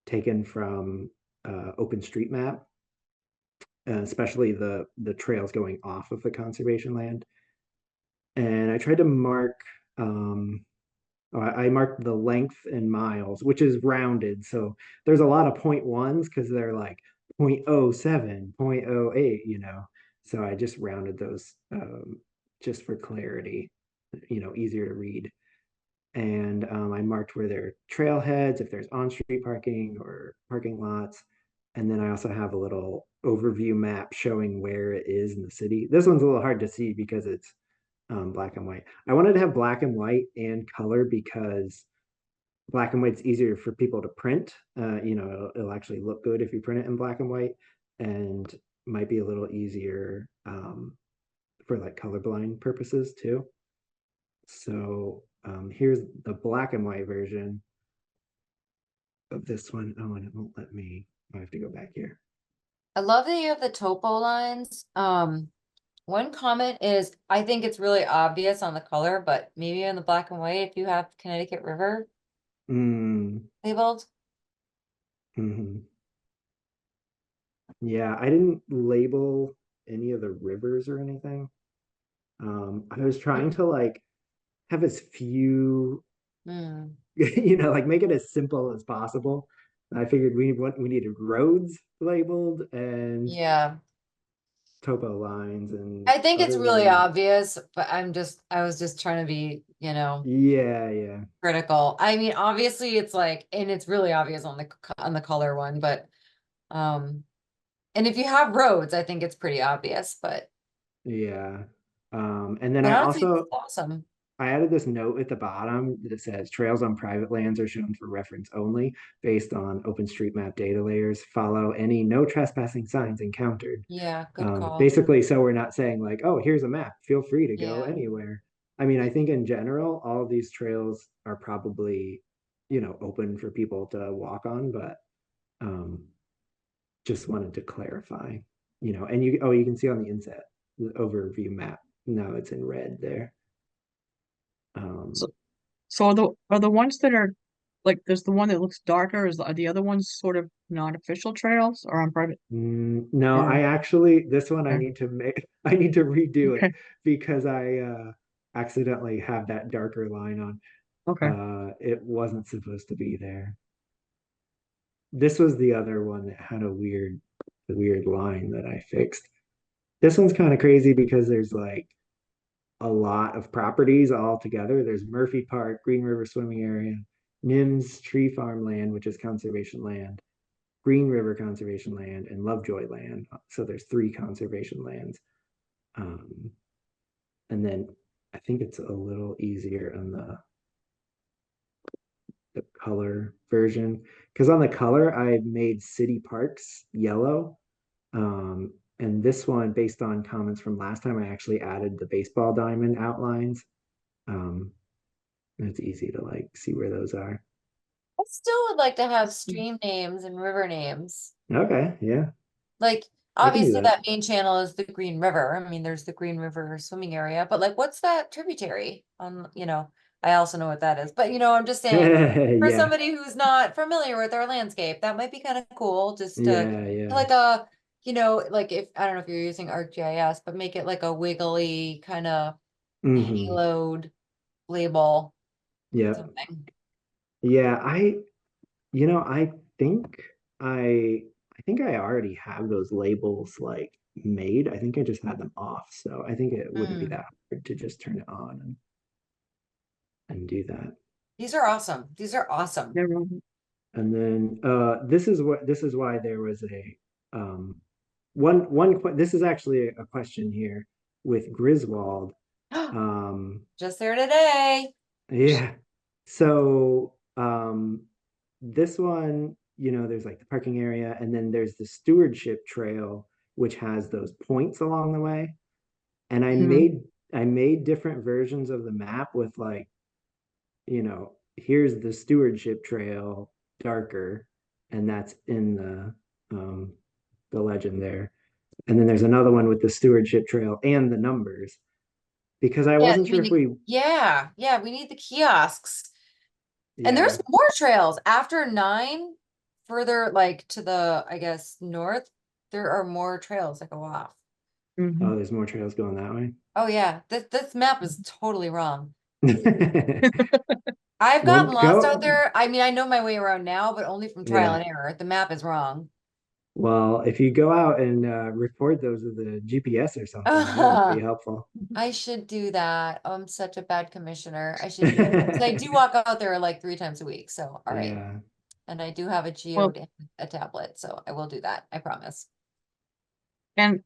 taken from OpenStreetMap, especially the trails going off of the conservation land. And I tried to mark, I marked the length in miles, which is rounded. So there's a lot of 0.1s because they're like 0.07, 0.08, you know. So I just rounded those just for clarity, you know, easier to read. And I marked where there are trailheads, if there's on-street parking or parking lots. And then I also have a little overview map showing where it is in the city. This one's a little hard to see because it's black and white. I wanted to have black and white and color because black and white's easier for people to print. It'll actually look good if you print it in black and white, and might be a little easier for like colorblind purposes too. So here's the black and white version of this one. Oh, and it won't let me. I have to go back here. I love that you have the topo lines. One comment is, I think it's really obvious on the color, but maybe in the black and white, if you have Connecticut River labeled. Yeah, I didn't label any of the rivers or anything. I was trying to like have as few, like make it as simple as possible. I figured we needed roads labeled and Yeah, topo lines, and I think it's other really than- obvious, but I was just trying to be, Yeah. critical. I mean, obviously it's like, and it's really obvious on the color one, but, and if you have roads, I think it's pretty obvious, but Yeah. And then but I honestly, also it's awesome. I added this note at the bottom that says trails on private lands are shown for reference only based on OpenStreetMap data layers. Follow any no trespassing signs encountered. Yeah, good call. Basically, so we're not saying like, oh, here's a map, feel free to go Yeah. anywhere. I mean, I think in general, all of these trails are probably, open for people to walk on, but just wanted to clarify, and you can see on the inset the overview map. Now it's in red there. So are the ones that are like there's the one that looks darker, are the other ones sort of not official trails or on private? No, or- I actually this one I Okay. need to redo Okay. it because I accidentally have that darker line on. Okay. It wasn't supposed to be there. This was the other one that had a weird line that I fixed. This one's kind of crazy because there's like a lot of properties all together. There's Murphy Park, Green River Swimming Area, Nims Tree Farm Land, which is conservation land, Green River Conservation Land, and Lovejoy Land. So there's 3 conservation lands. And then I think it's a little easier on the color version, because on the color I made city parks yellow. And this one, based on comments from last time, I actually added the baseball diamond outlines. And it's easy to like see where those are. I still would like to have stream names and river names. Okay, yeah. Like, I can do obviously that. that main channel is the Green River. I mean, there's the Green River swimming area, but like, what's that tributary on, I also know what that is, but I'm just saying, for Yeah. somebody who's not familiar with our landscape, that might be kind of cool, just to, Yeah. like like if, I don't know if you're using ArcGIS, but make it like a wiggly kind of haloed label, Yeah. something. Yeah, I think I already have those labels like made. I think I just had them off. So I think it wouldn't be that hard to just turn it on and do that. These are awesome. These are awesome. And then this is why there was a this is actually a question here with Griswold. Just there today. Yeah. So this one, there's like the parking area, and then there's the stewardship trail, which has those points along the way. And I made different versions of the map with like, here's the stewardship trail darker, and that's in the legend there. And then there's another one with the stewardship trail and the numbers, because I wasn't sure if we we need the kiosks. And there's more trails after 9, further like to the, I guess, north. There are more trails that go off. Oh, there's more trails going that way. Oh yeah, this map is totally wrong. I've gotten lost out there. I mean, I know my way around now, but only from trial and error. The map is wrong. Well, if you go out and record those with the GPS or something, that would be helpful. I should do that. I'm such a bad commissioner. I should do that. 'Cause I do walk out there like 3 times a week, so all right. Yeah. And I do have a geode and a tablet, so I will do that. I promise. And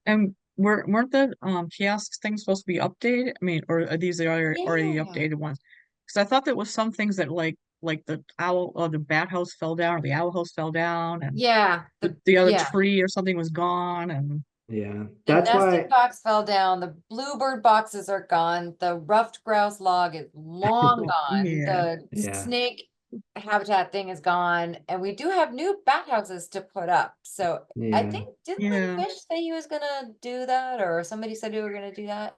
weren't the kiosks things supposed to be updated? I mean, or are these the already Yeah. updated ones? Because I thought there was some things that like the owl or the bat house fell down or the owl house fell down and Yeah, the other yeah. tree or something was gone and Yeah. The That's nesting why box fell down, the bluebird boxes are gone, the ruffed grouse log is long gone, Yeah. the Yeah. snake habitat thing is gone, and we do have new bat houses to put up, so I Yeah. think, didn't Yeah. Lynn Fish say he was gonna do that, or somebody said we were gonna do that?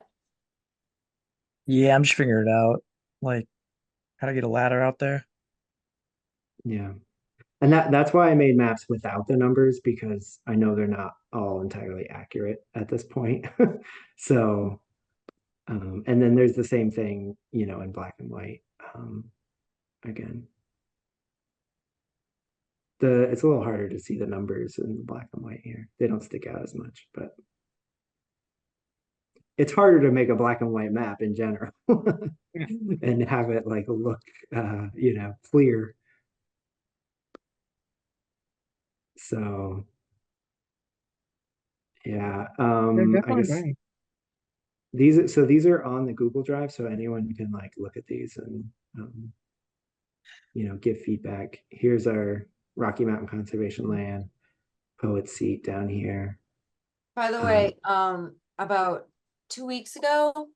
Yeah, I'm just figuring it out, like how to get a ladder out there. Yeah. And that's why I made maps without the numbers, because I know they're not all entirely accurate at this point. So, and then there's the same thing, you know, in black and white. Again, it's a little harder to see the numbers in the black and white here. They don't stick out as much, but it's harder to make a black and white map in general and have it like look, you know, clear. So yeah, They're I definitely guess great. these are on the Google Drive, so anyone can like look at these and you know, give feedback. Here's our Rocky Mountain Conservation Land poet seat down here. By the way, about 2 weeks ago,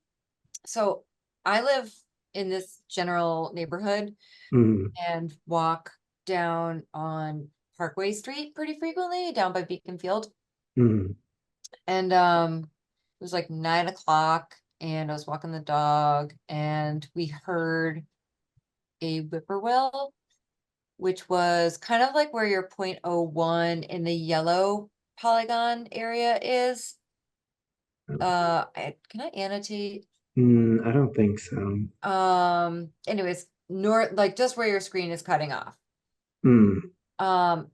so I live in this general neighborhood and walk down on Parkway Street pretty frequently, down by Beacon Field. And it was like 9 o'clock and I was walking the dog and we heard a whippoorwill, which was kind of like where your 0.01 in the yellow polygon area is. Can I annotate? I don't think so. Anyways, north, like just where your screen is cutting off.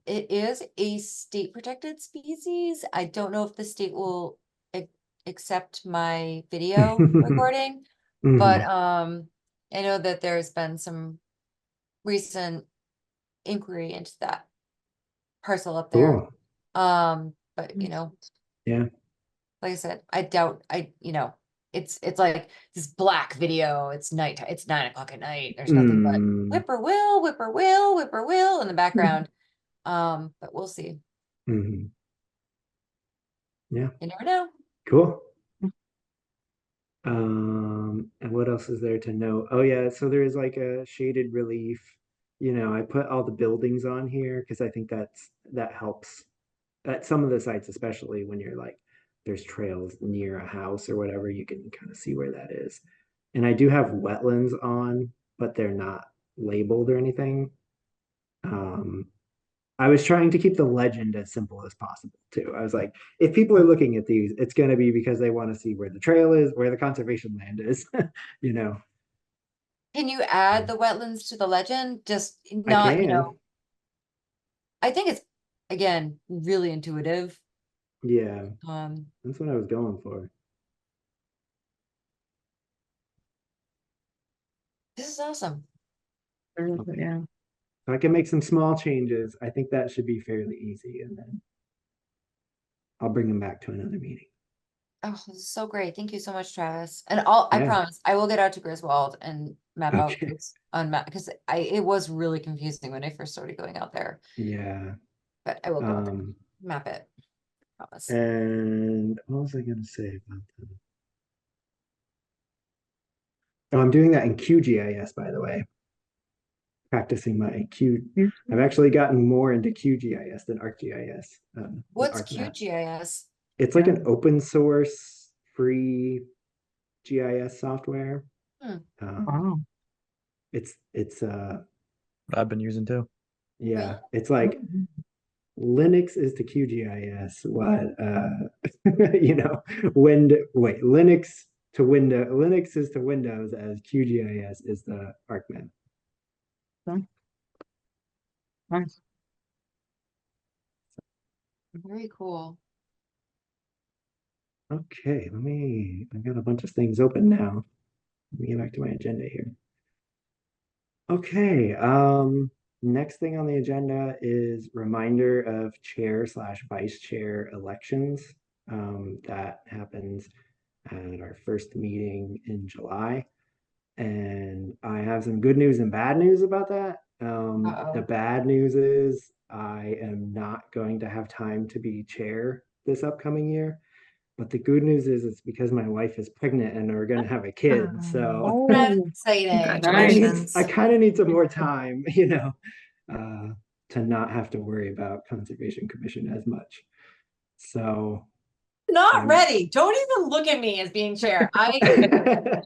It is a state protected species. I don't know if the state will accept my video recording, but I know that there's been some recent inquiry into that parcel up there. Cool. But you know, Yeah. like I said, I doubt you know, it's like this black video. It's night. It's 9 o'clock at night. There's nothing but whippoorwill, whippoorwill, whippoorwill in the background. But we'll see. Yeah. You never know. Cool. And what else is there to know? Oh yeah, so there is like a shaded relief. You know, I put all the buildings on here because I think that helps at some of the sites, especially when you're like there's trails near a house or whatever, you can kind of see where that is. And I do have wetlands on, but they're not labeled or anything. I was trying to keep the legend as simple as possible too. I was like, if people are looking at these, it's going to be because they want to see where the trail is, where the conservation land is, you know. Can you add the wetlands to the legend? Just I not, you can. know, I think it's again really intuitive. Yeah. That's what I was going for. This is awesome. Yeah. So I can make some small changes. I think that should be fairly easy, and then I'll bring them back to another meeting. Oh, this is so great. Thank you so much, Travis. And I Yeah. promise I will get out to Griswold and map out Okay. this on map because it was really confusing when I first started going out there. Yeah. But I will go out there, map it. Promise. And what was I going to say about that? Oh, I'm doing that in QGIS, by the way. Practicing my Q. I've actually gotten more into QGIS than ArcGIS. What's ArcMap. QGIS? It's like an open source free GIS software. Wow. It's I've been using too. yeah, it's like Linux is to QGIS what you know, Linux to Windows, Linux is to Windows as QGIS is the ArcMap. Okay. Nice. Very cool. Okay, I got a bunch of things open now. Let me get back to my agenda here. Okay, next thing on the agenda is reminder of chair / vice chair elections. That happens at our first meeting in July. And I have some good news and bad news about that. The bad news is I am not going to have time to be chair this upcoming year. But the good news is it's because my wife is pregnant and we're going to have a kid. So That's Oh, exciting. Congratulations. I kind of need some more time, you know, to not have to worry about Conservation Commission as much. So Not ready. Don't even look at me as being chair. Erica,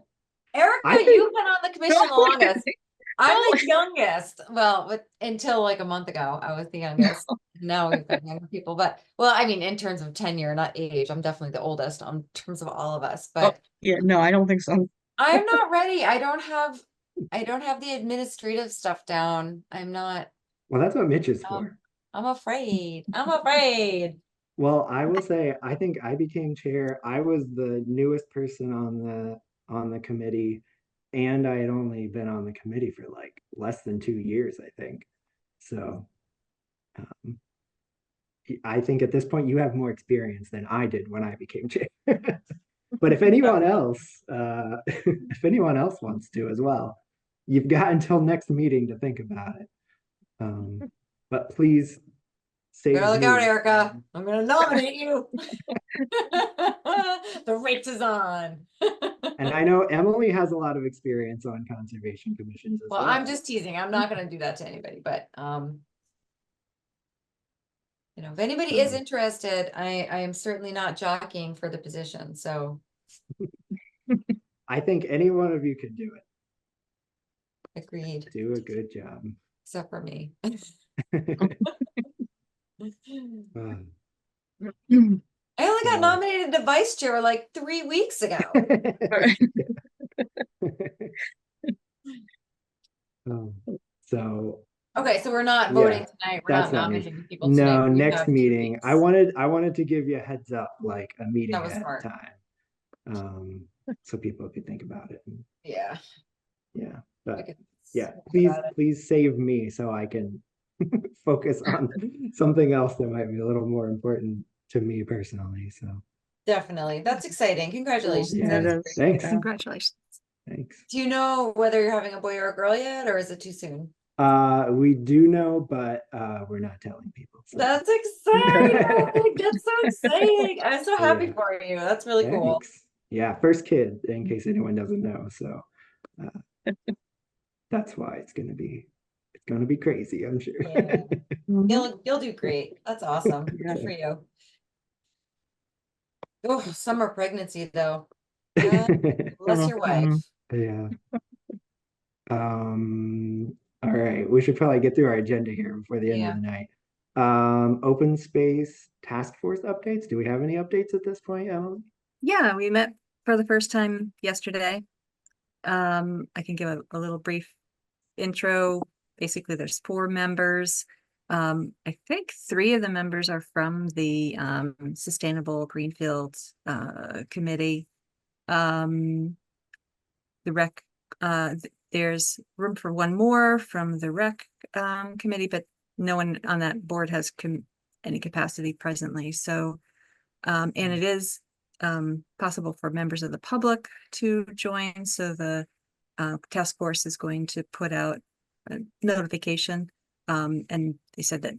I think- you've been on the commission the longest. I'm No. the youngest. Well, until like a month ago, I was the youngest. Now we've got younger people, but well, I mean, in terms of tenure, not age, I'm definitely the oldest in terms of all of us. But yeah, no, I don't think so. I'm not ready. I don't have the administrative stuff down. I'm not. well, that's what Mitch is for. I'm afraid. I'm afraid. Well, I will say, I think I became chair. I was the newest person on the committee, and I had only been on the committee for like less than 2 years, I think. So I think at this point you have more experience than I did when I became chair. But if anyone else, if anyone else wants to as well, you've got until next meeting to think about it. But please save Better look out, me. Erica. I'm gonna nominate you. The race is on. And I know Emily has a lot of experience on conservation commissions as Well, well. I'm just teasing. I'm not gonna do that to anybody, but you know, if anybody is interested, I am certainly not jockeying for the position. So I think any one of you could do it. agreed, Do a good job. except for me. I only got nominated to vice chair like 3 weeks ago. So Okay, so we're not yeah, voting tonight. We're not that's not me. nominating people tonight. No, We next have 2 meeting. weeks. I wanted to give you a heads up, like a meeting That was ahead smart. of time. So people could think about it. Yeah. Yeah. But could yeah, think about it. please save me so I can focus on something else that might be a little more important to me personally. So Definitely. That's exciting. Congratulations. yeah, That is thanks. great. Congratulations. Thanks. Do you know whether you're having a boy or a girl yet, or is it too soon? We do know, but we're not telling people. So. That's exciting. That's so exciting. I'm so happy for you. That's really cool. Thanks. Yeah, first kid, in case anyone doesn't know. So that's why it's gonna be crazy, I'm sure. Yeah. You'll do great. That's awesome. Good for you. Oh, summer pregnancy though. Bless your wife. Yeah. All right, we should probably get through our agenda here before the end of the night. Open space task force updates. Do we have any updates at this point, Emily? Yeah, we met for the first time yesterday. I can give a little brief intro. Basically, there's 4 members. I think 3 of the members are from the Sustainable Greenfield Committee. The rec, there's room for 1 more from the rec committee, but no one on that board has any capacity presently. So, and it is possible for members of the public to join. So the task force is going to put out a notification. And they said that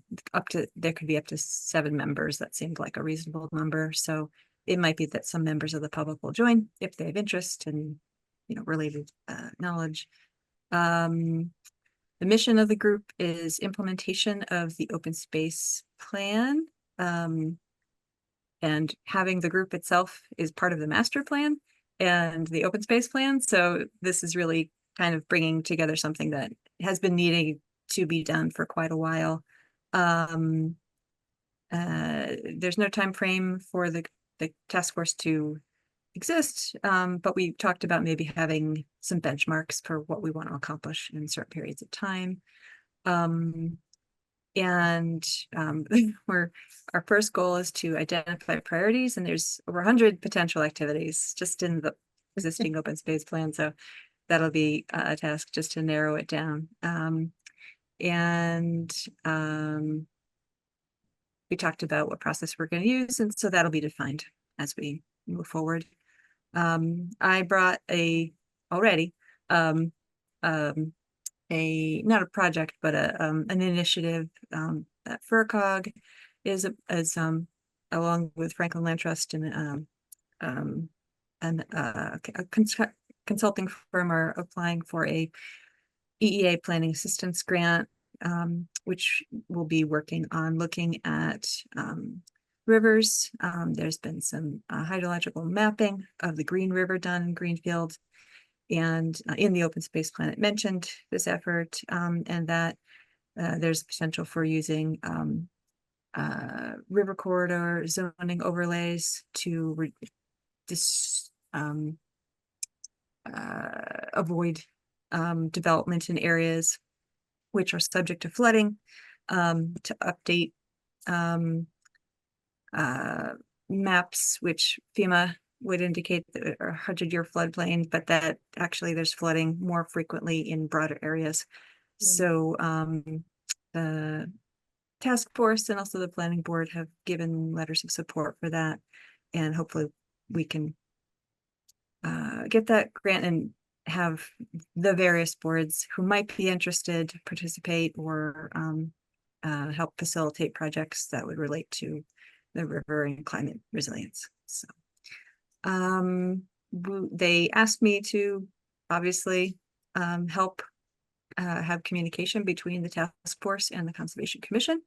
there could be up to 7 members. That seemed like a reasonable number. So it might be that some members of the public will join if they have interest and, you know, related knowledge. The mission of the group is implementation of the open space plan. And having the group itself is part of the master plan and the open space plan. So this is really kind of bringing together something that has been needing to be done for quite a while. There's no time frame for the task force to exist, but we talked about maybe having some benchmarks for what we want to accomplish in certain periods of time. And our first goal is to identify priorities, and there's over 100 potential activities just in the existing open space plan. So that'll be a task just to narrow it down. We talked about what process we're going to use, and so that'll be defined as we move forward. I brought already not a project, but an initiative that FERCog is along with Franklin Land Trust and a consulting firm are applying for a EEA planning assistance grant, which will be working on looking at rivers. There's been some hydrological mapping of the Green River done in Greenfield. And in the open space plan, it mentioned this effort, and that there's potential for using river corridor zoning overlays to avoid development in areas which are subject to flooding, to update maps which FEMA would indicate that are 100-year floodplain, but that actually there's flooding more frequently in broader areas. So the task force and also the planning board have given letters of support for that, and hopefully we can get that grant and have the various boards who might be interested participate or help facilitate projects that would relate to the river and climate resilience. So they asked me to obviously help have communication between the task force and the Conservation Commission.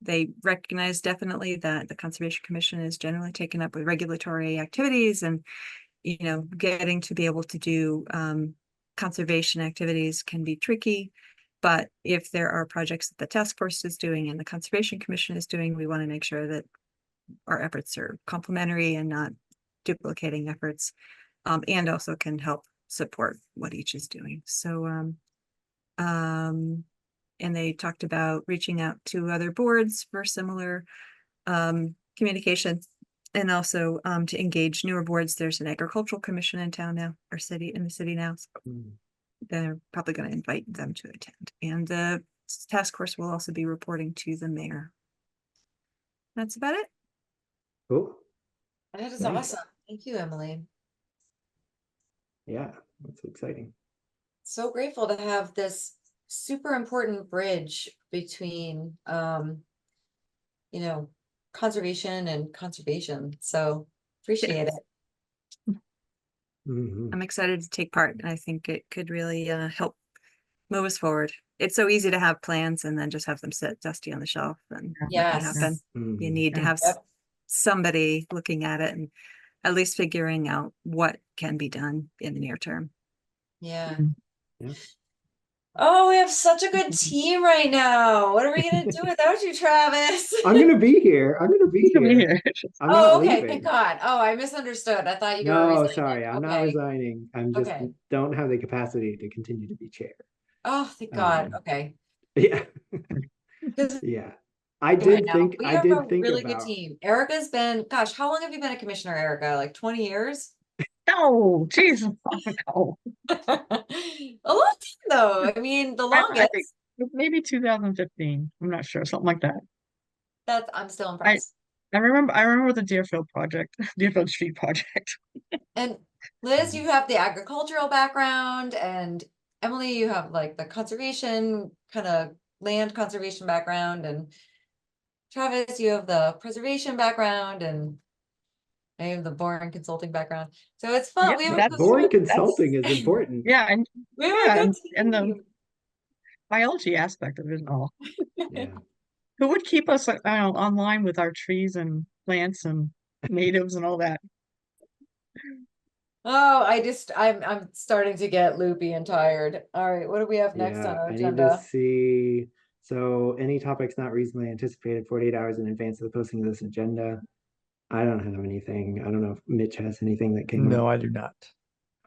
They recognize definitely that the Conservation Commission is generally taken up with regulatory activities, and getting to be able to do conservation activities can be tricky. But if there are projects that the task force is doing and the Conservation Commission is doing, we want to make sure that our efforts are complementary and not duplicating efforts, and also can help support what each is doing. So, and they talked about reaching out to other boards for similar communication, and also to engage newer boards. There's an agricultural commission in town now, in the city now. So they're probably going to invite them to attend. And the task force will also be reporting to the mayor. That's about it. Cool. That is Nice. awesome. Thank you, Emily. Yeah, that's exciting. So grateful to have this super important bridge between conservation and conservation. So appreciate it. I'm excited to take part. I think it could really help move us forward. It's so easy to have plans and then just have them sit dusty on the shelf and nothing happen. You need to have somebody looking at it and at least figuring out what can be done in the near term. Yeah. Yeah. Oh, we have such a good team right now. What are we gonna do without you, Travis? I'm gonna be here. I'm not okay, leaving. thank God. Oh, I misunderstood. I thought you were No, resigning. sorry, I'm not resigning. I'm just don't have the capacity to continue to be chair. Oh, thank God. Okay. Yeah. Yeah. I did think really good about team. Erica's been, gosh, how long have you been a commissioner, Erica? Like 20 years? No, Jesus. No. A long time though. I mean, the I longest. think maybe 2015. I'm not sure, something like that. I'm still impressed. I remember the Deerfield project, Deerfield Street project. And Liz, you have the agricultural background, and Emily, you have like the conservation, kind of land conservation background, and Travis, you have the preservation background, and I have the boring consulting background. So it's fun. We have that boring consulting is important. Yeah, and we have a good and the biology aspect of it all. Yeah. Who would keep us online with our trees and plants and natives and all that? Oh, I'm starting to get loopy and tired. All right, what do we have next on our I agenda? need to see. So any topics not reasonably anticipated 48 hours in advance of the posting of this agenda. I don't have anything. I don't know if Mitch has anything that came up. No, I do not.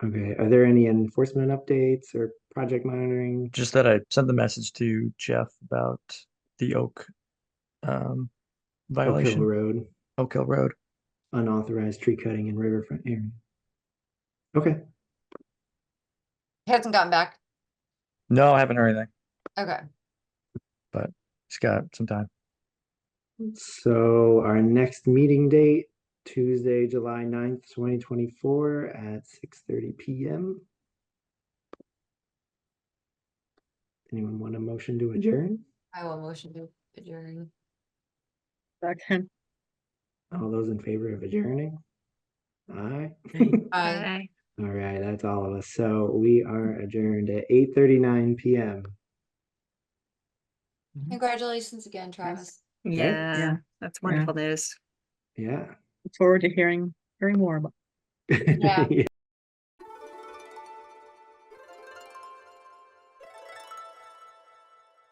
Okay, are there any enforcement updates or project monitoring? Just that I sent the message to Jeff about the Oak Oak Hill violation, Road, Oak Hill Road. unauthorized tree cutting in riverfront area. Okay, Hasn't gotten back. No, I haven't heard anything, Okay. but it's got some time. so our next meeting date, Tuesday, July 9th, 2024 at 6:30 p.m. Anyone want a motion to adjourn? I will motion to adjourn. Second. All those in favor of adjourning? Aye. Aye. All right, that's all of us. So we are adjourned at 8:39 p.m. Congratulations again, Travis. Yeah, Yeah. that's Yeah. wonderful news. Yeah. Look forward to hearing more about. Yeah.